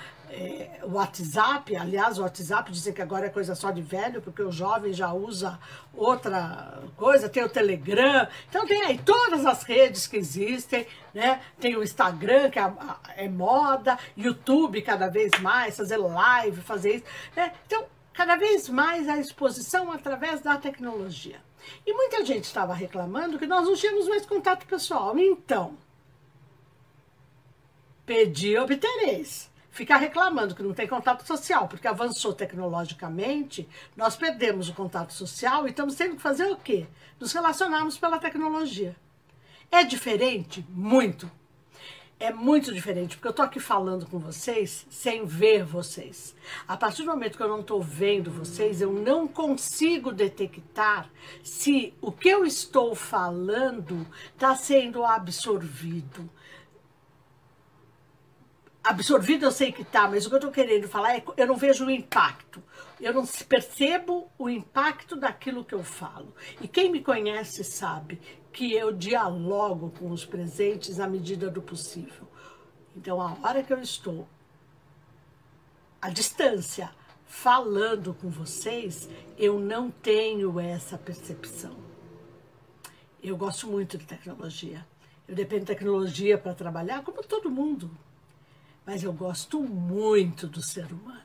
WhatsApp. Aliás, o WhatsApp dizem que agora é coisa só de velho, porque o jovem já usa outra coisa, tem o Telegram. Então tem aí todas as redes que existem, né? Tem o Instagram, que é moda, YouTube cada vez mais, fazer live, fazer isso, né? Então, cada vez mais a exposição através da tecnologia. E muita gente estava reclamando que nós não tínhamos mais contato pessoal. Então, pedi e obtereis. Ficar reclamando que não tem contato social, porque avançou tecnologicamente, nós perdemos o contato social e estamos tendo que fazer o quê? Nos relacionarmos pela tecnologia. É diferente? Muito. é muito diferente, porque eu tô aqui falando com vocês sem ver vocês. A partir do momento que eu não tô vendo vocês, eu não consigo detectar se o que eu estou falando está sendo absorvido. Absorvido eu sei que tá, mas o que eu tô querendo falar é que eu não vejo o impacto. Eu não percebo o impacto daquilo que eu falo. E quem me conhece sabe que eu dialogo com os presentes à medida do possível. Então, a hora que eu estou à distância falando com vocês, eu não tenho essa percepção. Eu gosto muito de tecnologia. Eu dependo de tecnologia para trabalhar, como todo mundo. Mas eu gosto muito do ser humano.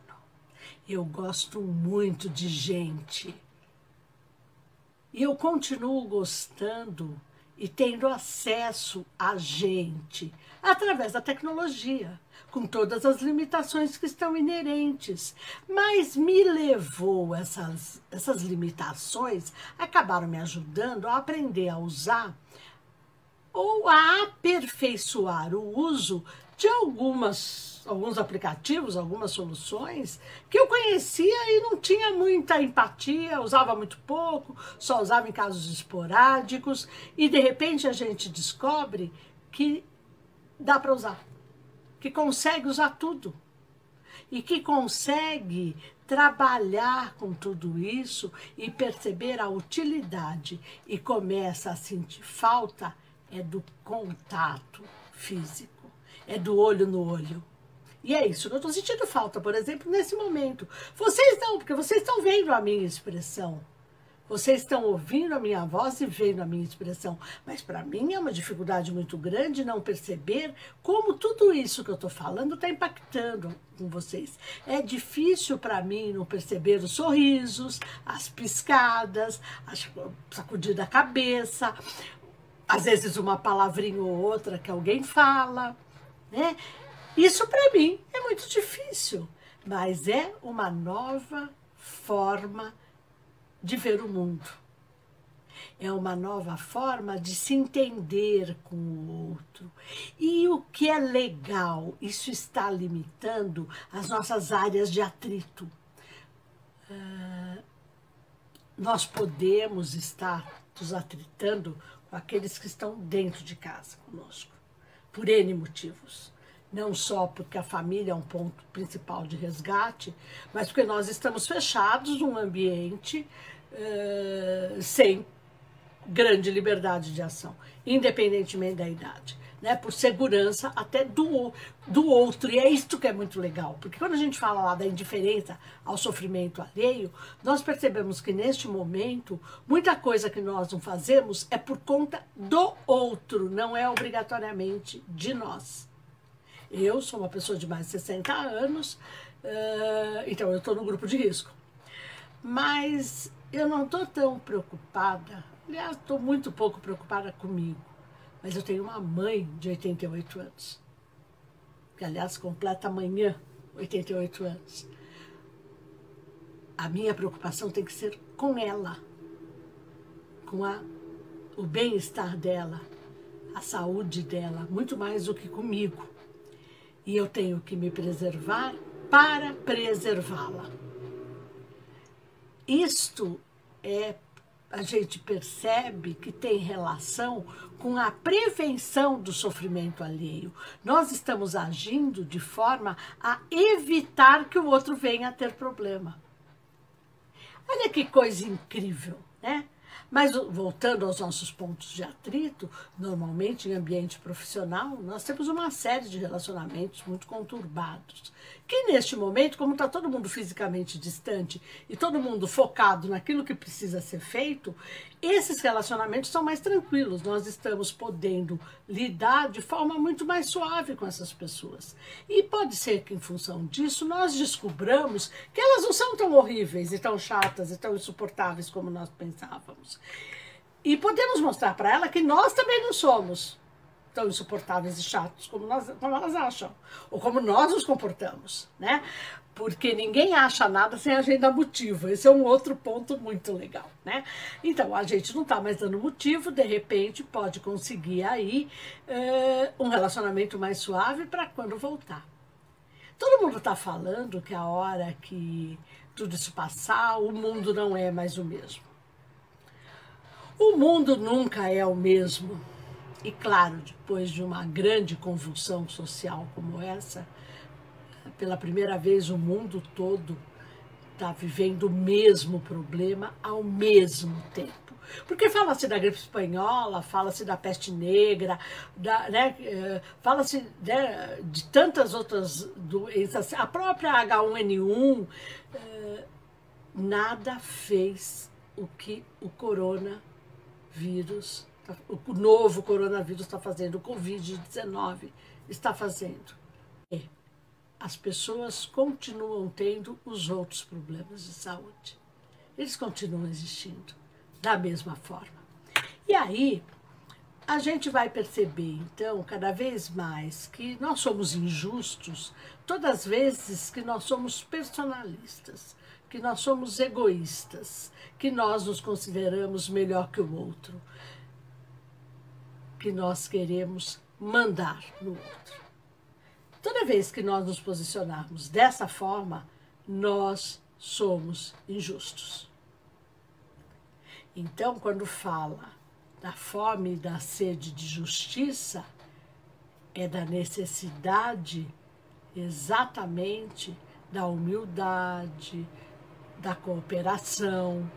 Eu gosto muito de gente. E eu continuo gostando e tendo acesso a gente através da tecnologia, com todas as limitações que estão inerentes. Mas me levou, essas limitações acabaram me ajudando a aprender a usar ou a aperfeiçoar o uso de alguns aplicativos, algumas soluções que eu conhecia e não tinha muita empatia, usava muito pouco, só usava em casos esporádicos, e de repente a gente descobre que dá para usar, que consegue usar tudo e que consegue trabalhar com tudo isso e perceber a utilidade, e começa a sentir falta do contato físico. É do olho no olho. E é isso que eu estou sentindo falta, por exemplo, nesse momento. Vocês não, porque vocês estão vendo a minha expressão. Vocês estão ouvindo a minha voz e vendo a minha expressão. Mas para mim é uma dificuldade muito grande não perceber como tudo isso que eu estou falando está impactando com vocês. É difícil para mim não perceber os sorrisos, as piscadas, a sacudida da cabeça, às vezes uma palavrinha ou outra que alguém fala. Né? Isso para mim é muito difícil, mas é uma nova forma de ver o mundo. É uma nova forma de se entender com o outro. E o que é legal, isso está limitando as nossas áreas de atrito. Nós podemos estar nos atritando com aqueles que estão dentro de casa conosco, por N motivos. Não só porque a família é um ponto principal de resgate, mas porque nós estamos fechados num ambiente sem grande liberdade de ação, independentemente da idade, né? Por segurança até do outro. E é isso que é muito legal, porque quando a gente fala lá da indiferença ao sofrimento alheio, nós percebemos que neste momento, muita coisa que nós não fazemos é por conta do outro, não é obrigatoriamente de nós. Eu sou uma pessoa de mais de 60 anos, então eu estou no grupo de risco. Mas eu não estou tão preocupada, aliás, estou muito pouco preocupada comigo. Mas eu tenho uma mãe de 88 anos, que aliás completa amanhã 88 anos. A minha preocupação tem que ser com ela, com o bem-estar dela, a saúde dela, muito mais do que comigo. E eu tenho que me preservar para preservá-la. Isto a gente percebe que tem relação com a prevenção do sofrimento alheio. Nós estamos agindo de forma a evitar que o outro venha a ter problema. Olha que coisa incrível, né? Mas voltando aos nossos pontos de atrito, normalmente em ambiente profissional, nós temos uma série de relacionamentos muito conturbados. Que neste momento, como está todo mundo fisicamente distante e todo mundo focado naquilo que precisa ser feito, esses relacionamentos são mais tranquilos. Nós estamos podendo lidar de forma muito mais suave com essas pessoas. E pode ser que em função disso nós descobramos que elas não são tão horríveis e tão chatas e tão insuportáveis como nós pensávamos. E podemos mostrar para ela que nós também não somos tão insuportáveis e chatos como elas acham, ou como nós nos comportamos, né? Porque ninguém acha nada sem a gente dar motivo. Esse é um outro ponto muito legal, né? Então, a gente não está mais dando motivo, de repente pode conseguir aí um relacionamento mais suave para quando voltar. Todo mundo está falando que a hora que tudo isso passar, o mundo não é mais o mesmo. O mundo nunca é o mesmo. E claro, depois de uma grande convulsão social como essa, pela primeira vez o mundo todo está vivendo o mesmo problema ao mesmo tempo. Porque fala-se da gripe espanhola, fala-se da peste negra, fala-se de tantas outras doenças, a própria H1N1, nada fez o que o coronavírus, o novo coronavírus está fazendo, o Covid-19 está fazendo. As pessoas continuam tendo os outros problemas de saúde. Eles continuam existindo da mesma forma. E aí, a gente vai perceber, então, cada vez mais que nós somos injustos todas as vezes que nós somos personalistas, que nós somos egoístas, que nós nos consideramos melhor que o outro, que nós queremos mandar no outro. Toda vez que nós nos posicionarmos dessa forma, nós somos injustos. Então, quando fala da fome e da sede de justiça, é da necessidade exatamente da humildade, da cooperação,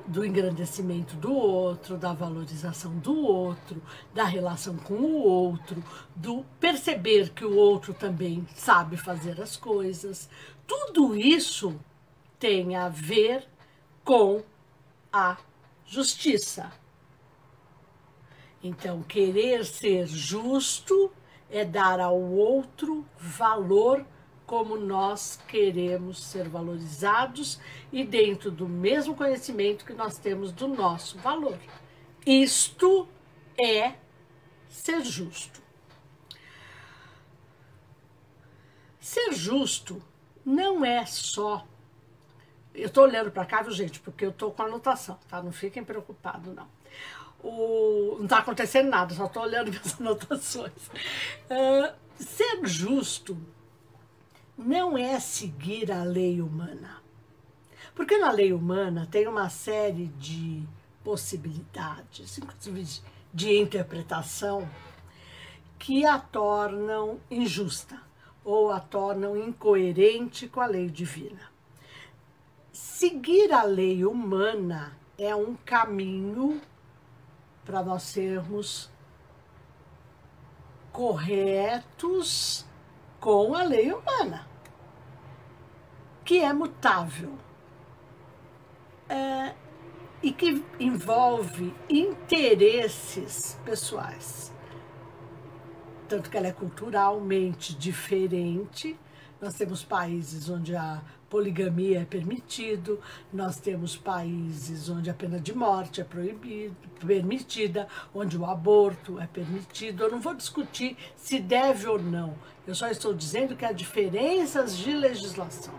do engrandecimento do outro, da valorização do outro, da relação com o outro, do perceber que o outro também sabe fazer as coisas. Tudo isso tem a ver com a justiça. Então, querer ser justo é dar ao outro valor como nós queremos ser valorizados e dentro do mesmo conhecimento que nós temos do nosso valor. Isto é ser justo. Ser justo não é só... Eu estou olhando para cá, viu, gente? Porque eu estou com anotação, tá? Não fiquem preocupados, não. Não está acontecendo nada, só estou olhando para as anotações. Ser justo não é seguir a lei humana. Porque na lei humana tem uma série de possibilidades, inclusive de interpretação, que a tornam injusta ou a tornam incoerente com a lei divina. Seguir a lei humana é um caminho para nós sermos corretos com a lei humana, que é mutável e que envolve interesses pessoais. Tanto que ela é culturalmente diferente. Nós temos países onde a poligamia é permitido, nós temos países onde a pena de morte é permitida, onde o aborto é permitido. Eu não vou discutir se deve ou não, eu só estou dizendo que há diferenças de legislação.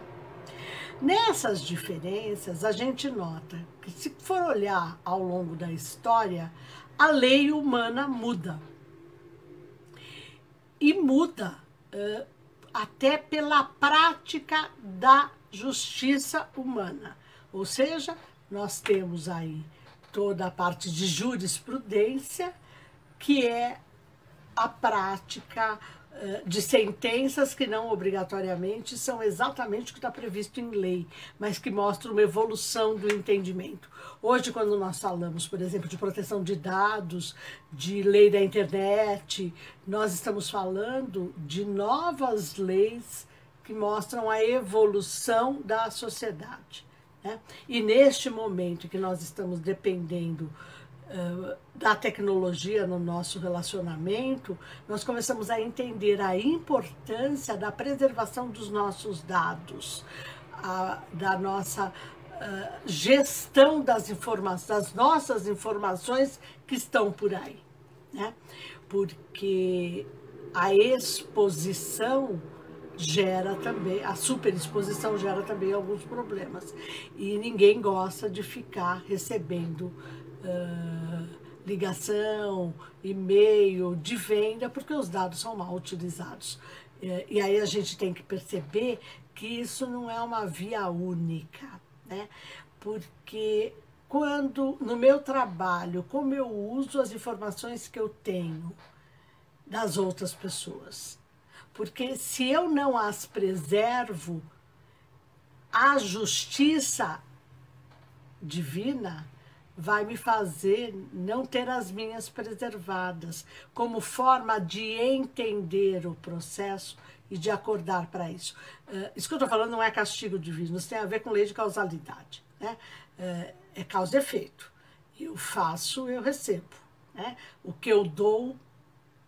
Nessas diferenças, a gente nota que, se for olhar ao longo da história, a lei humana muda. E muda até pela prática da justiça humana. Ou seja, nós temos aí toda a parte de jurisprudência, que é a prática de sentenças que não obrigatoriamente são exatamente o que está previsto em lei, mas que mostram uma evolução do entendimento. Hoje, quando nós falamos, por exemplo, de proteção de dados, de lei da internet, nós estamos falando de novas leis que mostram a evolução da sociedade, né? E neste momento que nós estamos dependendo da tecnologia no nosso relacionamento, nós começamos a entender a importância da preservação dos nossos dados, da nossa gestão das nossas informações que estão por aí, né? Porque a exposição gera também, a superexposição gera também alguns problemas. E ninguém gosta de ficar recebendo ligação, e-mail de venda, porque os dados são mal utilizados. E aí a gente tem que perceber que isso não é uma via única, né? Porque quando, no meu trabalho, como eu uso as informações que eu tenho das outras pessoas. Porque se eu não as preservo, a justiça divina vai me fazer não ter as minhas preservadas, como forma de entender o processo e de acordar para isso. Isso que eu estou falando não é castigo divino, isso tem a ver com lei de causalidade, né? É causa e efeito. Eu faço, eu recebo, né? O que eu dou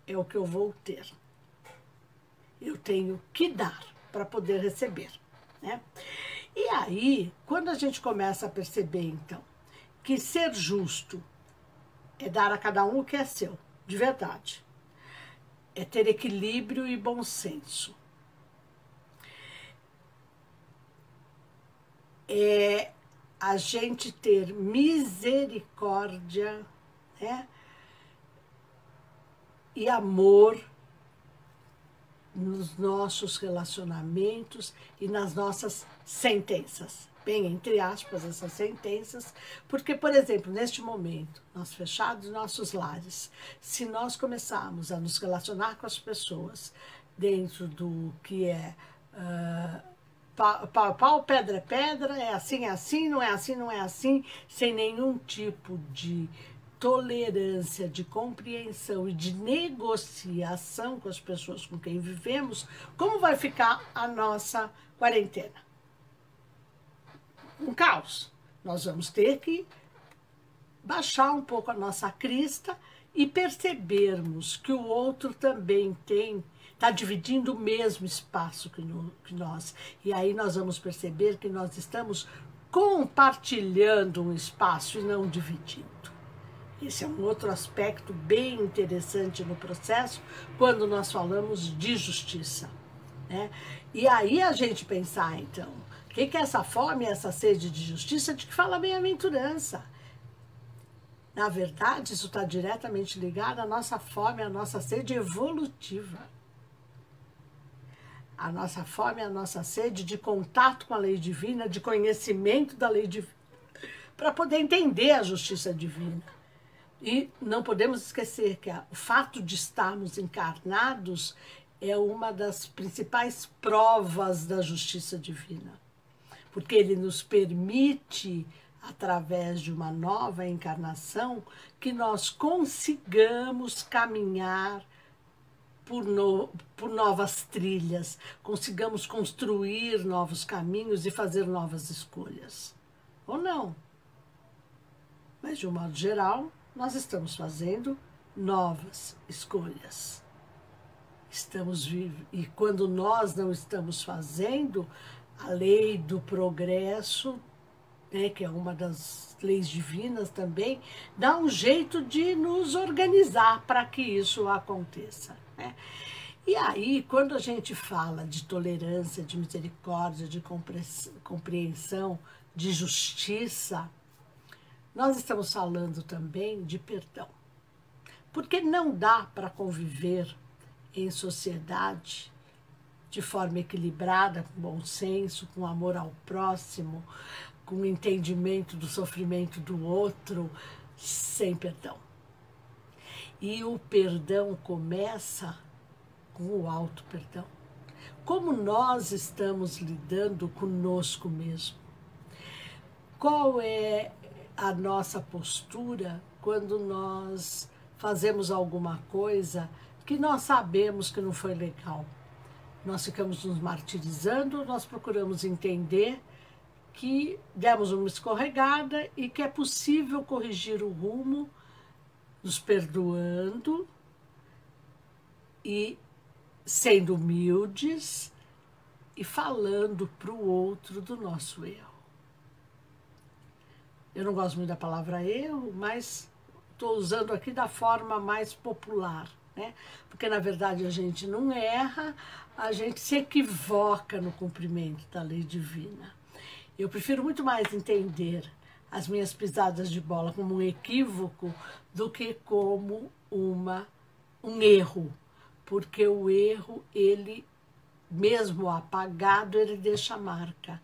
é o que eu vou ter. Eu tenho que dar para poder receber, né? E aí, quando a gente começa a perceber, então, que ser justo é dar a cada um o que é seu, de verdade. É ter equilíbrio e bom senso. É a gente ter misericórdia, né? E amor nos nossos relacionamentos e nas nossas sentenças. Bem, entre aspas, essas sentenças, porque, por exemplo, neste momento, nós fechados nossos lares, se nós começarmos a nos relacionar com as pessoas dentro do que é pau, pedra é pedra, é assim, não é assim, não é assim, sem nenhum tipo de tolerância, de compreensão e de negociação com as pessoas com quem vivemos, como vai ficar a nossa quarentena? Um caos. Nós vamos ter que baixar um pouco a nossa crista e percebermos que o outro também está dividindo o mesmo espaço que nós. E aí nós vamos perceber que nós estamos compartilhando um espaço e não dividindo. Esse é um outro aspecto bem interessante no processo, quando nós falamos de justiça, né? E aí a gente pensar, então, o que é essa fome, essa sede de justiça de que fala a bem-aventurança? Na verdade, isso está diretamente ligado à nossa fome, à nossa sede evolutiva. A nossa fome, a nossa sede de contato com a lei divina, de conhecimento da lei divina, para poder entender a justiça divina. E não podemos esquecer que o fato de estarmos encarnados é uma das principais provas da justiça divina. Porque ele nos permite, através de uma nova encarnação, que nós consigamos caminhar por novas trilhas, consigamos construir novos caminhos e fazer novas escolhas. Ou não. Mas, de um modo geral, nós estamos fazendo novas escolhas. Estamos vivos. E quando nós não estamos fazendo, a lei do progresso, né, que é uma das leis divinas também, dá um jeito de nos organizar para que isso aconteça, né? E aí, quando a gente fala de tolerância, de misericórdia, de compreensão, de justiça, nós estamos falando também de perdão. Porque não dá para conviver em sociedade de forma equilibrada, com bom senso, com amor ao próximo, com entendimento do sofrimento do outro, sem perdão. E o perdão começa com o auto-perdão. Como nós estamos lidando conosco mesmo? Qual é a nossa postura quando nós fazemos alguma coisa que nós sabemos que não foi legal? Nós ficamos nos martirizando, nós procuramos entender que demos uma escorregada e que é possível corrigir o rumo, nos perdoando e sendo humildes e falando para o outro do nosso erro. Eu não gosto muito da palavra erro, mas estou usando aqui da forma mais popular, né? Porque na verdade a gente não erra, a gente se equivoca no cumprimento da lei divina. Eu prefiro muito mais entender as minhas pisadas de bola como um equívoco do que como um erro, porque o erro, ele mesmo apagado, ele deixa marca.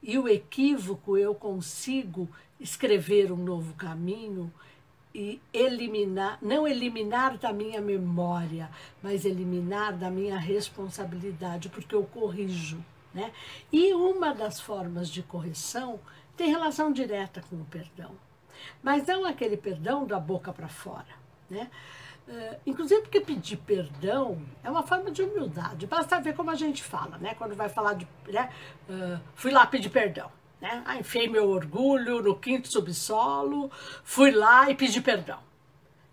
E o equívoco, eu consigo escrever um novo caminho e eliminar, não eliminar da minha memória, mas eliminar da minha responsabilidade, porque eu corrijo, né? E uma das formas de correção tem relação direta com o perdão, mas não aquele perdão da boca para fora, né? Inclusive porque pedir perdão é uma forma de humildade. Basta ver como a gente fala, né? Quando vai falar de... né? Fui lá pedir perdão, né? Enfiei meu orgulho no quinto subsolo, fui lá e pedi perdão.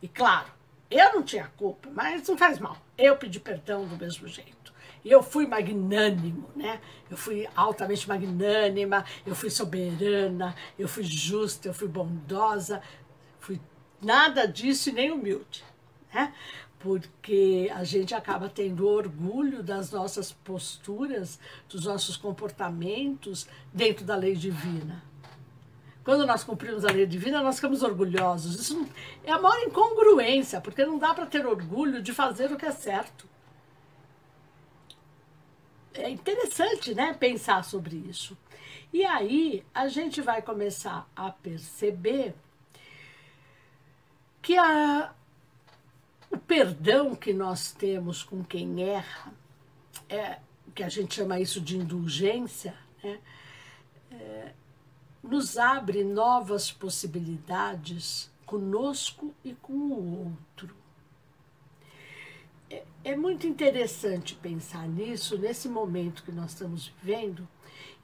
E claro, eu não tinha culpa, mas não faz mal. Eu pedi perdão do mesmo jeito. E eu fui magnânimo, né? Eu fui altamente magnânima, eu fui soberana, eu fui justa, eu fui bondosa, fui nada disso e nem humilde. Porque a gente acaba tendo orgulho das nossas posturas, dos nossos comportamentos dentro da lei divina. Quando nós cumprimos a lei divina, nós ficamos orgulhosos. Isso é a maior incongruência, porque não dá para ter orgulho de fazer o que é certo. É interessante, né, pensar sobre isso. E aí a gente vai começar a perceber que o perdão que nós temos com quem erra, que a gente chama isso de indulgência, né? Nos abre novas possibilidades conosco e com o outro. É muito interessante pensar nisso, nesse momento que nós estamos vivendo,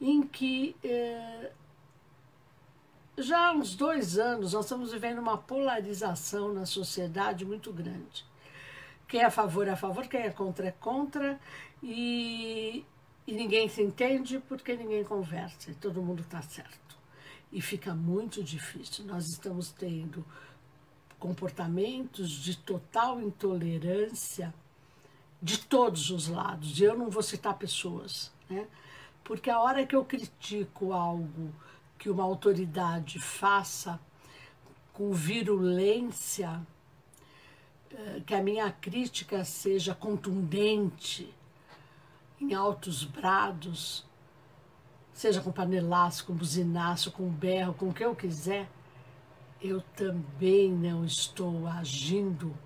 em que já há uns 2 anos nós estamos vivendo uma polarização na sociedade muito grande. Quem é a favor, quem é contra, e ninguém se entende porque ninguém conversa, e todo mundo está certo. E fica muito difícil. Nós estamos tendo comportamentos de total intolerância de todos os lados. E eu não vou citar pessoas, né? Porque a hora que eu critico algo que uma autoridade faça com virulência, que a minha crítica seja contundente, em altos brados, seja com panelaço, com buzinaço, com berro, com o que eu quiser, eu também não estou agindo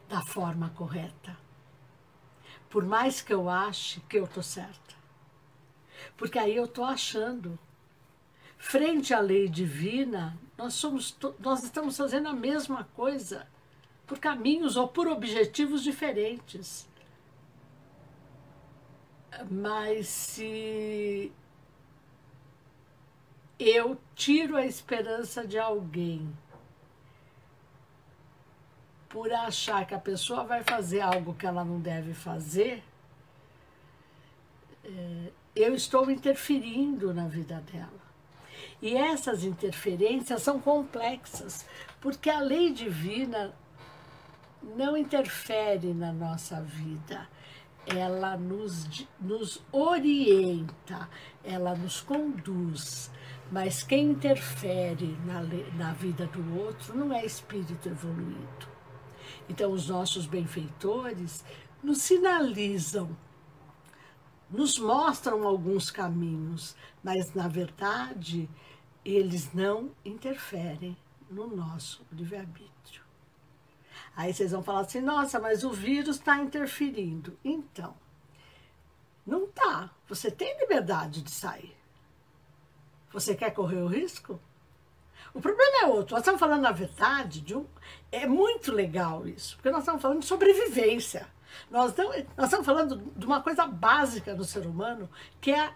da forma correta. Por mais que eu ache que eu estou certa. Porque aí eu estou achando. Frente à lei divina, nós estamos fazendo a mesma coisa, por caminhos ou por objetivos diferentes. Mas se eu tiro a esperança de alguém por achar que a pessoa vai fazer algo que ela não deve fazer, eu estou interferindo na vida dela. E essas interferências são complexas, porque a lei divina não interfere na nossa vida. Ela nos orienta, ela nos conduz. Mas quem interfere na vida do outro não é espírito evoluído. Então, os nossos benfeitores nos sinalizam, nos mostram alguns caminhos, mas, na verdade, eles não interferem no nosso livre-arbítrio. Aí vocês vão falar assim, nossa, mas o vírus está interferindo. Então, não está. Você tem liberdade de sair. Você quer correr o risco? O problema é outro. Nós estamos falando, na verdade, é muito legal isso, porque nós estamos falando de sobrevivência. Nós estamos falando de uma coisa básica do ser humano, que é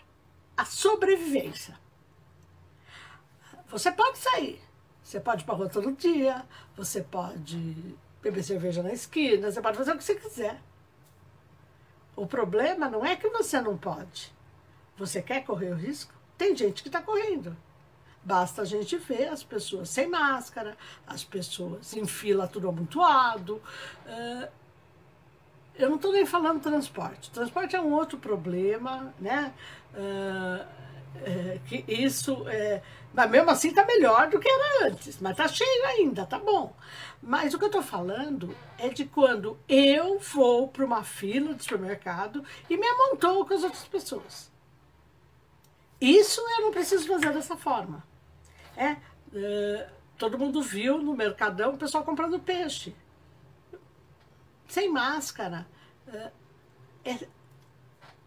a sobrevivência. Você pode sair, você pode ir para a rua todo dia, você pode beber cerveja na esquina, você pode fazer o que você quiser. O problema não é que você não pode. Você quer correr o risco? Tem gente que está correndo. Basta a gente ver as pessoas sem máscara, as pessoas em fila tudo amontoado. eu não estou nem falando transporte. Transporte é um outro problema, né? Que isso, mas mesmo assim está melhor do que era antes, mas está cheio ainda, tá bom. Mas o que eu estou falando é de quando eu vou para uma fila de supermercado e me amontou com as outras pessoas. Isso eu não preciso fazer dessa forma. Todo mundo viu no Mercadão o pessoal comprando peixe. Sem máscara.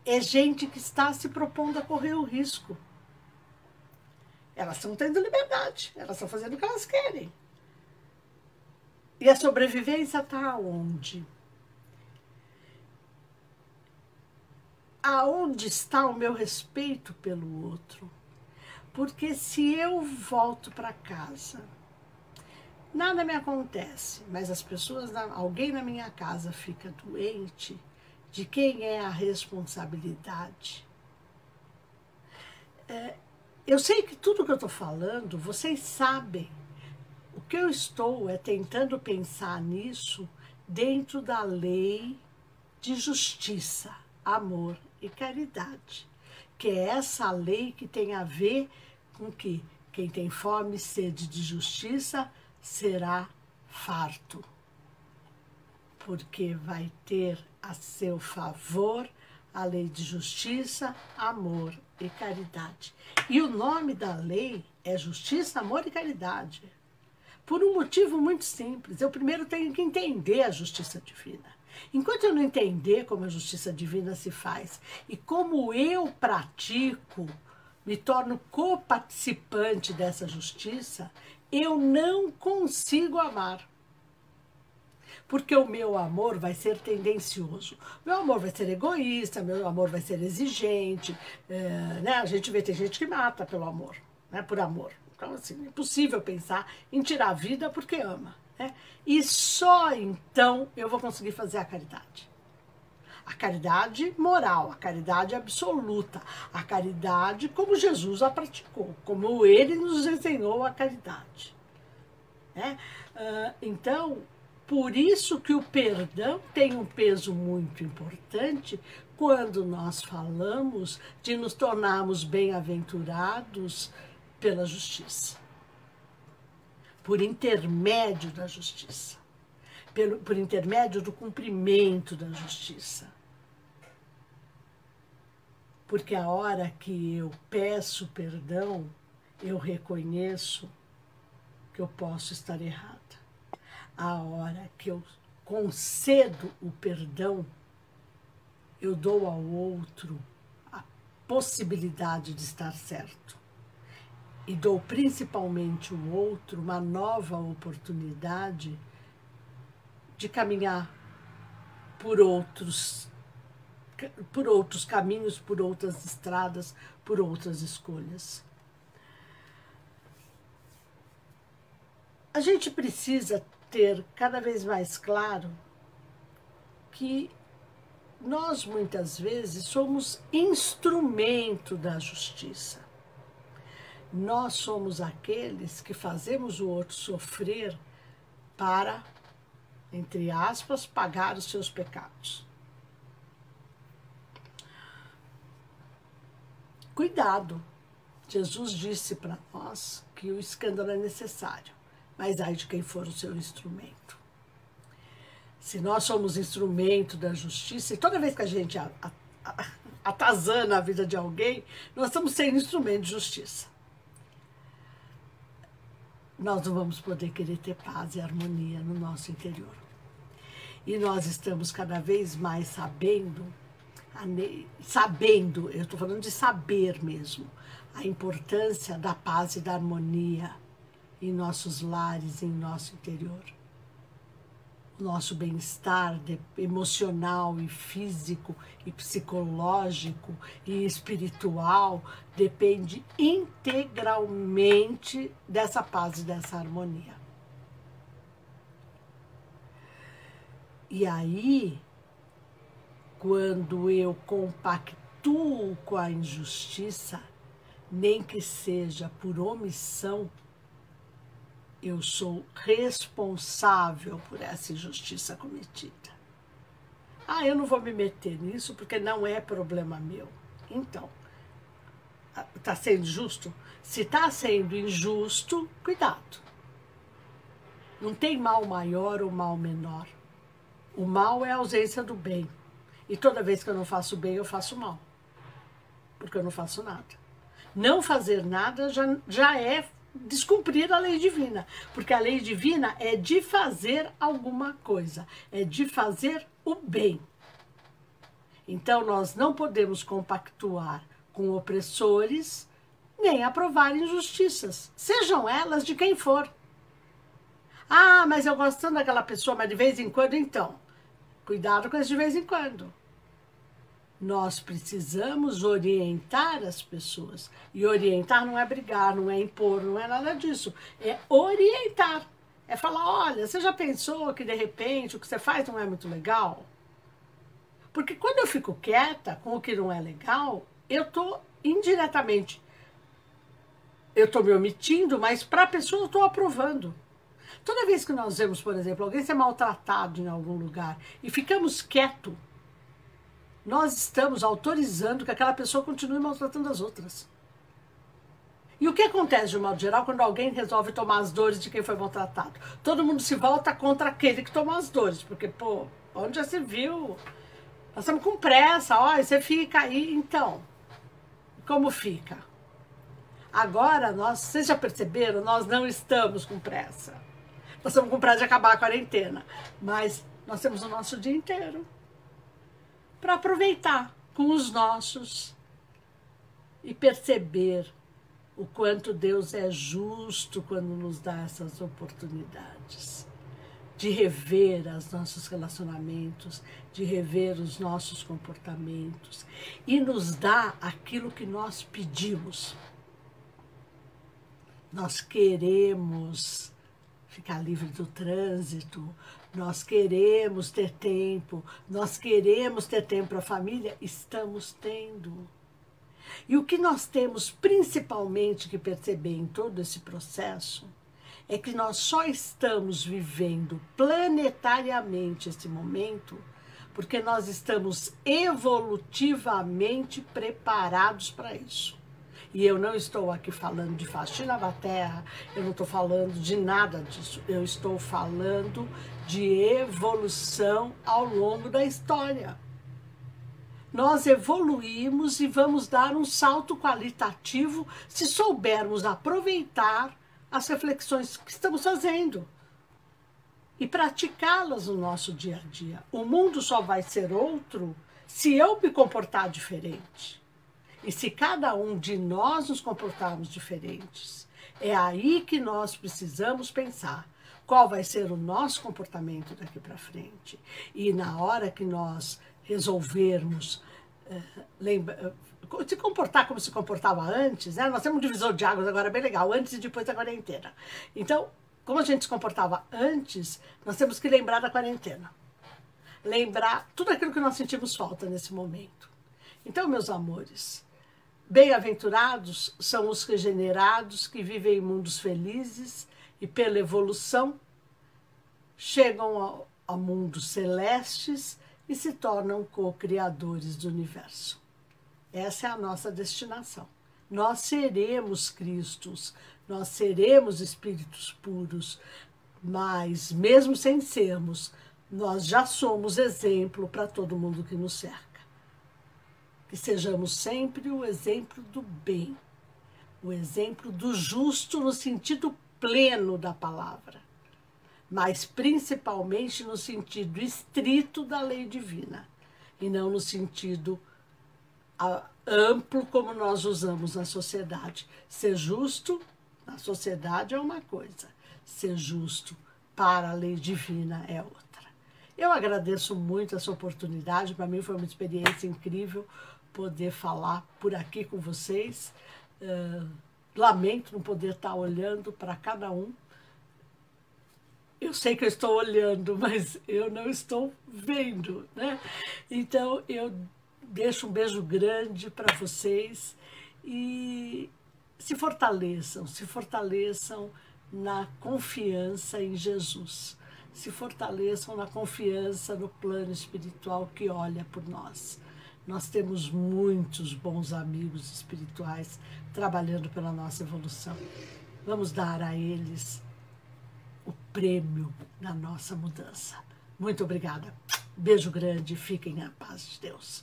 É gente que está se propondo a correr o risco. Elas estão tendo liberdade, elas estão fazendo o que elas querem. E a sobrevivência está onde? Aonde está o meu respeito pelo outro? Porque se eu volto para casa, nada me acontece, mas as pessoas, alguém na minha casa fica doente, de quem é a responsabilidade? Eu sei que tudo que eu estou falando, vocês sabem. O que eu estou tentando pensar nisso dentro da lei de justiça, amor e caridade. Que é essa lei que tem a ver com que quem tem fome e sede de justiça será farto. Porque vai ter a seu favor a lei de justiça, amor e caridade. E o nome da lei é justiça, amor e caridade. Por um motivo muito simples. Eu primeiro tenho que entender a justiça divina. Enquanto eu não entender como a justiça divina se faz e como eu pratico, me torno coparticipante dessa justiça, eu não consigo amar. Porque o meu amor vai ser tendencioso. Meu amor vai ser egoísta, meu amor vai ser exigente. Né? A gente vê, tem gente que mata pelo amor, né? Por amor. Então, assim, é impossível pensar em tirar a vida porque ama. Né? E só então eu vou conseguir fazer a caridade. A caridade moral, a caridade absoluta, a caridade como Jesus a praticou, como ele nos ensinou a caridade. Né? Então, por isso que o perdão tem um peso muito importante quando nós falamos de nos tornarmos bem-aventurados pela justiça. Por intermédio da justiça. Por intermédio do cumprimento da justiça. Porque a hora que eu peço perdão, eu reconheço que eu posso estar errada. A hora que eu concedo o perdão, eu dou ao outro a possibilidade de estar certo. E dou principalmente ao outro uma nova oportunidade de caminhar por outros caminhos, por outras estradas, por outras escolhas. A gente precisa ter cada vez mais claro que nós, muitas vezes, somos instrumento da justiça. Nós somos aqueles que fazemos o outro sofrer para, entre aspas, pagar os seus pecados. Cuidado! Jesus disse para nós que o escândalo é necessário, mas ai de quem for o seu instrumento. Se nós somos instrumento da justiça, e toda vez que a gente atazana a vida de alguém, nós estamos sendo instrumento de justiça. Nós não vamos poder querer ter paz e harmonia no nosso interior. E nós estamos cada vez mais sabendo, eu estou falando de saber mesmo, a importância da paz e da harmonia em nossos lares, em nosso interior. O nosso bem-estar emocional e físico e psicológico e espiritual depende integralmente dessa paz e dessa harmonia. E aí, quando eu compactuo com a injustiça, nem que seja por omissão, eu sou responsável por essa injustiça cometida. Ah, eu não vou me meter nisso porque não é problema meu. Então, está sendo justo? Se está sendo injusto, cuidado. Não tem mal maior ou mal menor. O mal é a ausência do bem. E toda vez que eu não faço bem, eu faço mal. Porque eu não faço nada. Não fazer nada já é descumprir a lei divina. Porque a lei divina é de fazer alguma coisa. É de fazer o bem. Então, nós não podemos compactuar com opressores, nem aprovar injustiças, sejam elas de quem for. Ah, mas eu gosto tanto daquela pessoa, mas de vez em quando, então. Cuidado com esse de vez em quando. Nós precisamos orientar as pessoas. E orientar não é brigar, não é impor, não é nada disso. É orientar. É falar, olha, você já pensou que de repente o que você faz não é muito legal? Porque quando eu fico quieta com o que não é legal, eu estou indiretamente, eu estou me omitindo, mas para a pessoa eu estou aprovando. Toda vez que nós vemos, por exemplo, alguém ser maltratado em algum lugar e ficamos quietos, nós estamos autorizando que aquela pessoa continue maltratando as outras. E o que acontece, de modo geral, quando alguém resolve tomar as dores de quem foi maltratado? Todo mundo se volta contra aquele que tomou as dores, porque, pô, onde já se viu? Nós estamos com pressa, ó, você fica aí, então. Como fica? Agora, vocês já perceberam, nós não estamos com pressa. Nós estamos com pressa de acabar a quarentena, mas nós temos o nosso dia inteiro para aproveitar com os nossos e perceber o quanto Deus é justo quando nos dá essas oportunidades de rever os nossos relacionamentos, de rever os nossos comportamentos e nos dá aquilo que nós pedimos. Nós queremos ficar livre do trânsito, nós queremos ter tempo, nós queremos ter tempo para a família, estamos tendo. E o que nós temos principalmente que perceber em todo esse processo é que nós só estamos vivendo planetariamente esse momento porque nós estamos evolutivamente preparados para isso. E eu não estou aqui falando de faxina da terra, eu não estou falando de nada disso. Eu estou falando de evolução ao longo da história. Nós evoluímos e vamos dar um salto qualitativo se soubermos aproveitar as reflexões que estamos fazendo e praticá-las no nosso dia a dia. O mundo só vai ser outro se eu me comportar diferente. E se cada um de nós nos comportarmos diferentes. É aí que nós precisamos pensar qual vai ser o nosso comportamento daqui para frente. E na hora que nós resolvermos se comportar como se comportava antes, né? Nós temos um divisor de águas agora bem legal, antes e depois da quarentena. Então, como a gente se comportava antes, nós temos que lembrar da quarentena. Lembrar tudo aquilo que nós sentimos falta nesse momento. Então, meus amores, bem-aventurados são os regenerados que vivem em mundos felizes e pela evolução chegam a mundos celestes e se tornam co-criadores do universo. Essa é a nossa destinação. Nós seremos Cristos, nós seremos espíritos puros, mas mesmo sem sermos, nós já somos exemplo para todo mundo que nos cerca. Que sejamos sempre o exemplo do bem, o exemplo do justo no sentido pleno da palavra, mas principalmente no sentido estrito da lei divina, e não no sentido amplo como nós usamos na sociedade. Ser justo na sociedade é uma coisa, ser justo para a lei divina é outra. Eu agradeço muito essa oportunidade, para mim foi uma experiência incrível poder falar por aqui com vocês. Lamento não poder estar olhando para cada um. Eu sei que eu estou olhando, mas eu não estou vendo, né? Então, eu deixo um beijo grande para vocês e se fortaleçam na confiança em Jesus, se fortaleçam na confiança no plano espiritual que olha por nós. Nós temos muitos bons amigos espirituais trabalhando pela nossa evolução. Vamos dar a eles o prêmio da nossa mudança. Muito obrigada. Beijo grande, fiquem na paz de Deus.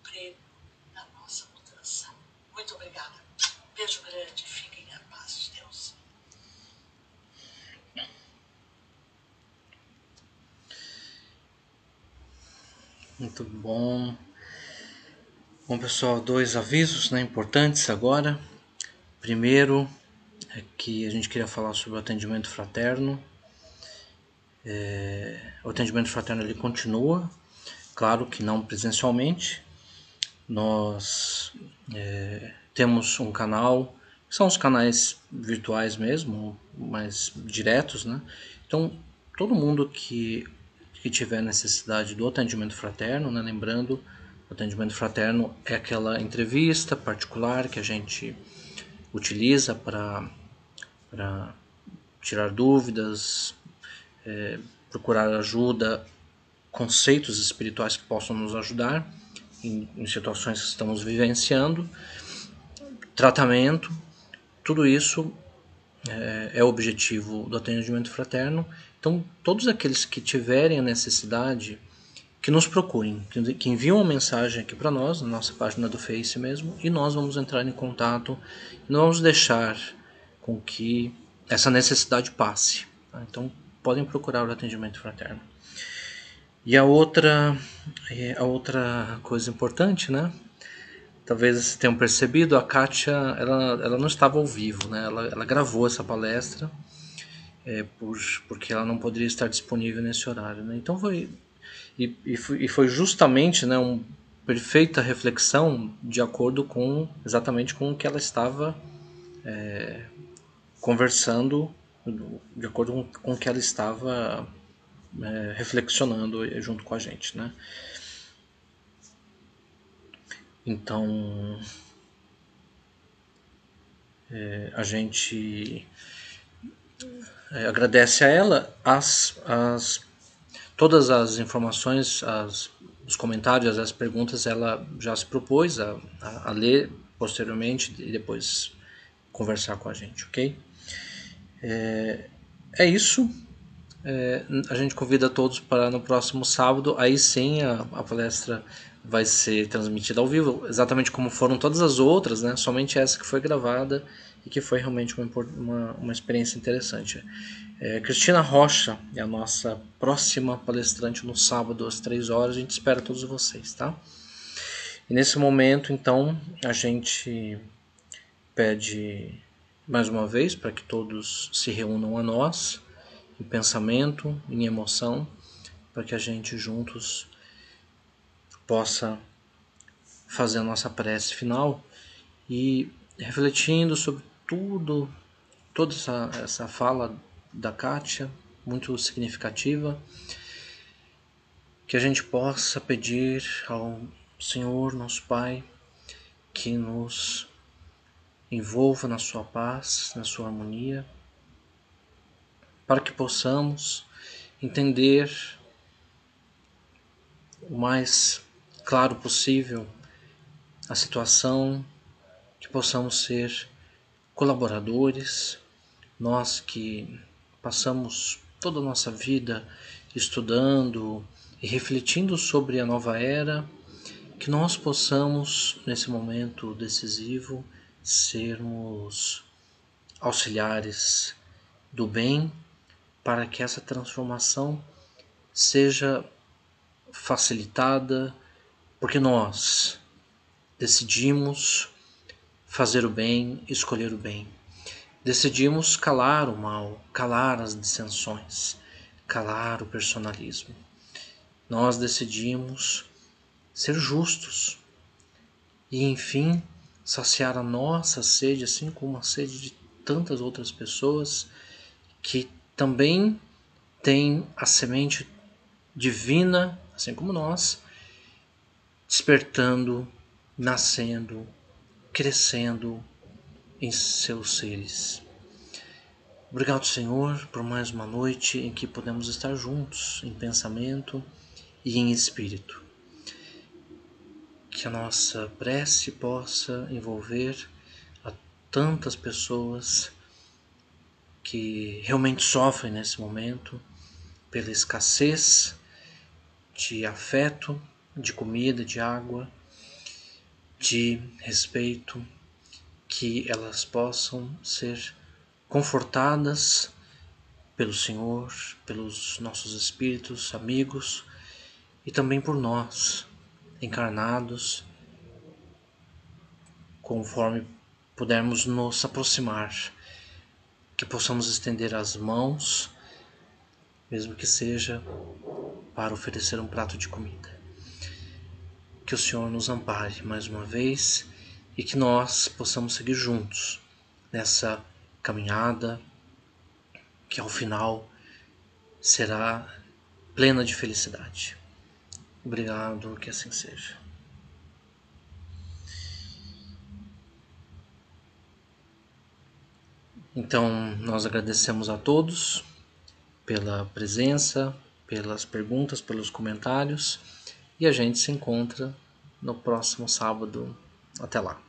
Prêmio da nossa mudança. Muito obrigada. Beijo grande, fiquem na paz de Deus. Muito bom. Bom, pessoal, 2 avisos, né, importantes agora. Primeiro é que a gente queria falar sobre o atendimento fraterno. O atendimento fraterno ele continua, claro que não presencialmente. Nós temos um canal, são os canais virtuais mesmo, mais diretos, né? Então, todo mundo que tiver necessidade do atendimento fraterno, né? Lembrando, o atendimento fraterno é aquela entrevista particular que a gente utiliza para tirar dúvidas, procurar ajuda, conceitos espirituais que possam nos ajudar em situações que estamos vivenciando, tratamento, tudo isso é o objetivo do atendimento fraterno. Então, todos aqueles que tiverem a necessidade, que nos procurem, que enviem uma mensagem aqui para nós, na nossa página do Face mesmo, e nós vamos entrar em contato, e não vamos deixar com que essa necessidade passe. Tá? Então, podem procurar o atendimento fraterno. E a outra coisa importante, né? Talvez vocês tenham percebido, a Kátia, ela não estava ao vivo, né? Ela gravou essa palestra, porque ela não poderia estar disponível nesse horário, né? Então foi justamente, né, uma perfeita reflexão de acordo com exatamente com o que ela estava conversando, de acordo com o que ela estava reflexionando junto com a gente, né? Então a gente agradece a ela todas as informações, os comentários, as perguntas, ela já se propôs a ler posteriormente e depois conversar com a gente, ok? É isso. A gente convida todos para no próximo sábado, aí sim a palestra vai ser transmitida ao vivo, exatamente como foram todas as outras, né? Somente essa que foi gravada e que foi realmente uma experiência interessante. Cristina Rocha é a nossa próxima palestrante no sábado às 3 horas, a gente espera todos vocês, tá? E nesse momento, então, a gente pede mais uma vez para que todos se reúnam a nós, em pensamento, em emoção, para que a gente juntos possa fazer a nossa prece final e refletindo sobre toda essa fala da Kátia, muito significativa, que a gente possa pedir ao Senhor, nosso Pai, que nos envolva na sua paz, na sua harmonia, para que possamos entender o mais claro possível a situação, que possamos ser colaboradores, nós que passamos toda a nossa vida estudando e refletindo sobre a nova era, que nós possamos, nesse momento decisivo, sermos auxiliares do bem, para que essa transformação seja facilitada, porque nós decidimos fazer o bem, escolher o bem. Decidimos calar o mal, calar as dissensões, calar o personalismo. Nós decidimos ser justos e, enfim, saciar a nossa sede, assim como a sede de tantas outras pessoas que também têm a semente divina, assim como nós, despertando, nascendo, crescendo em seus seres. Obrigado, Senhor, por mais uma noite em que podemos estar juntos em pensamento e em espírito. Que a nossa prece possa envolver a tantas pessoas que realmente sofrem nesse momento pela escassez de afeto, de comida, de água, de respeito, que elas possam ser confortadas pelo Senhor, pelos nossos espíritos, amigos e também por nós, encarnados, conforme pudermos nos aproximar, que possamos estender as mãos, mesmo que seja para oferecer um prato de comida. Que o Senhor nos ampare mais uma vez e que nós possamos seguir juntos nessa caminhada que ao final será plena de felicidade. Obrigado, que assim seja. Então, nós agradecemos a todos pela presença, pelas perguntas, pelos comentários, e a gente se encontra no próximo sábado. Até lá.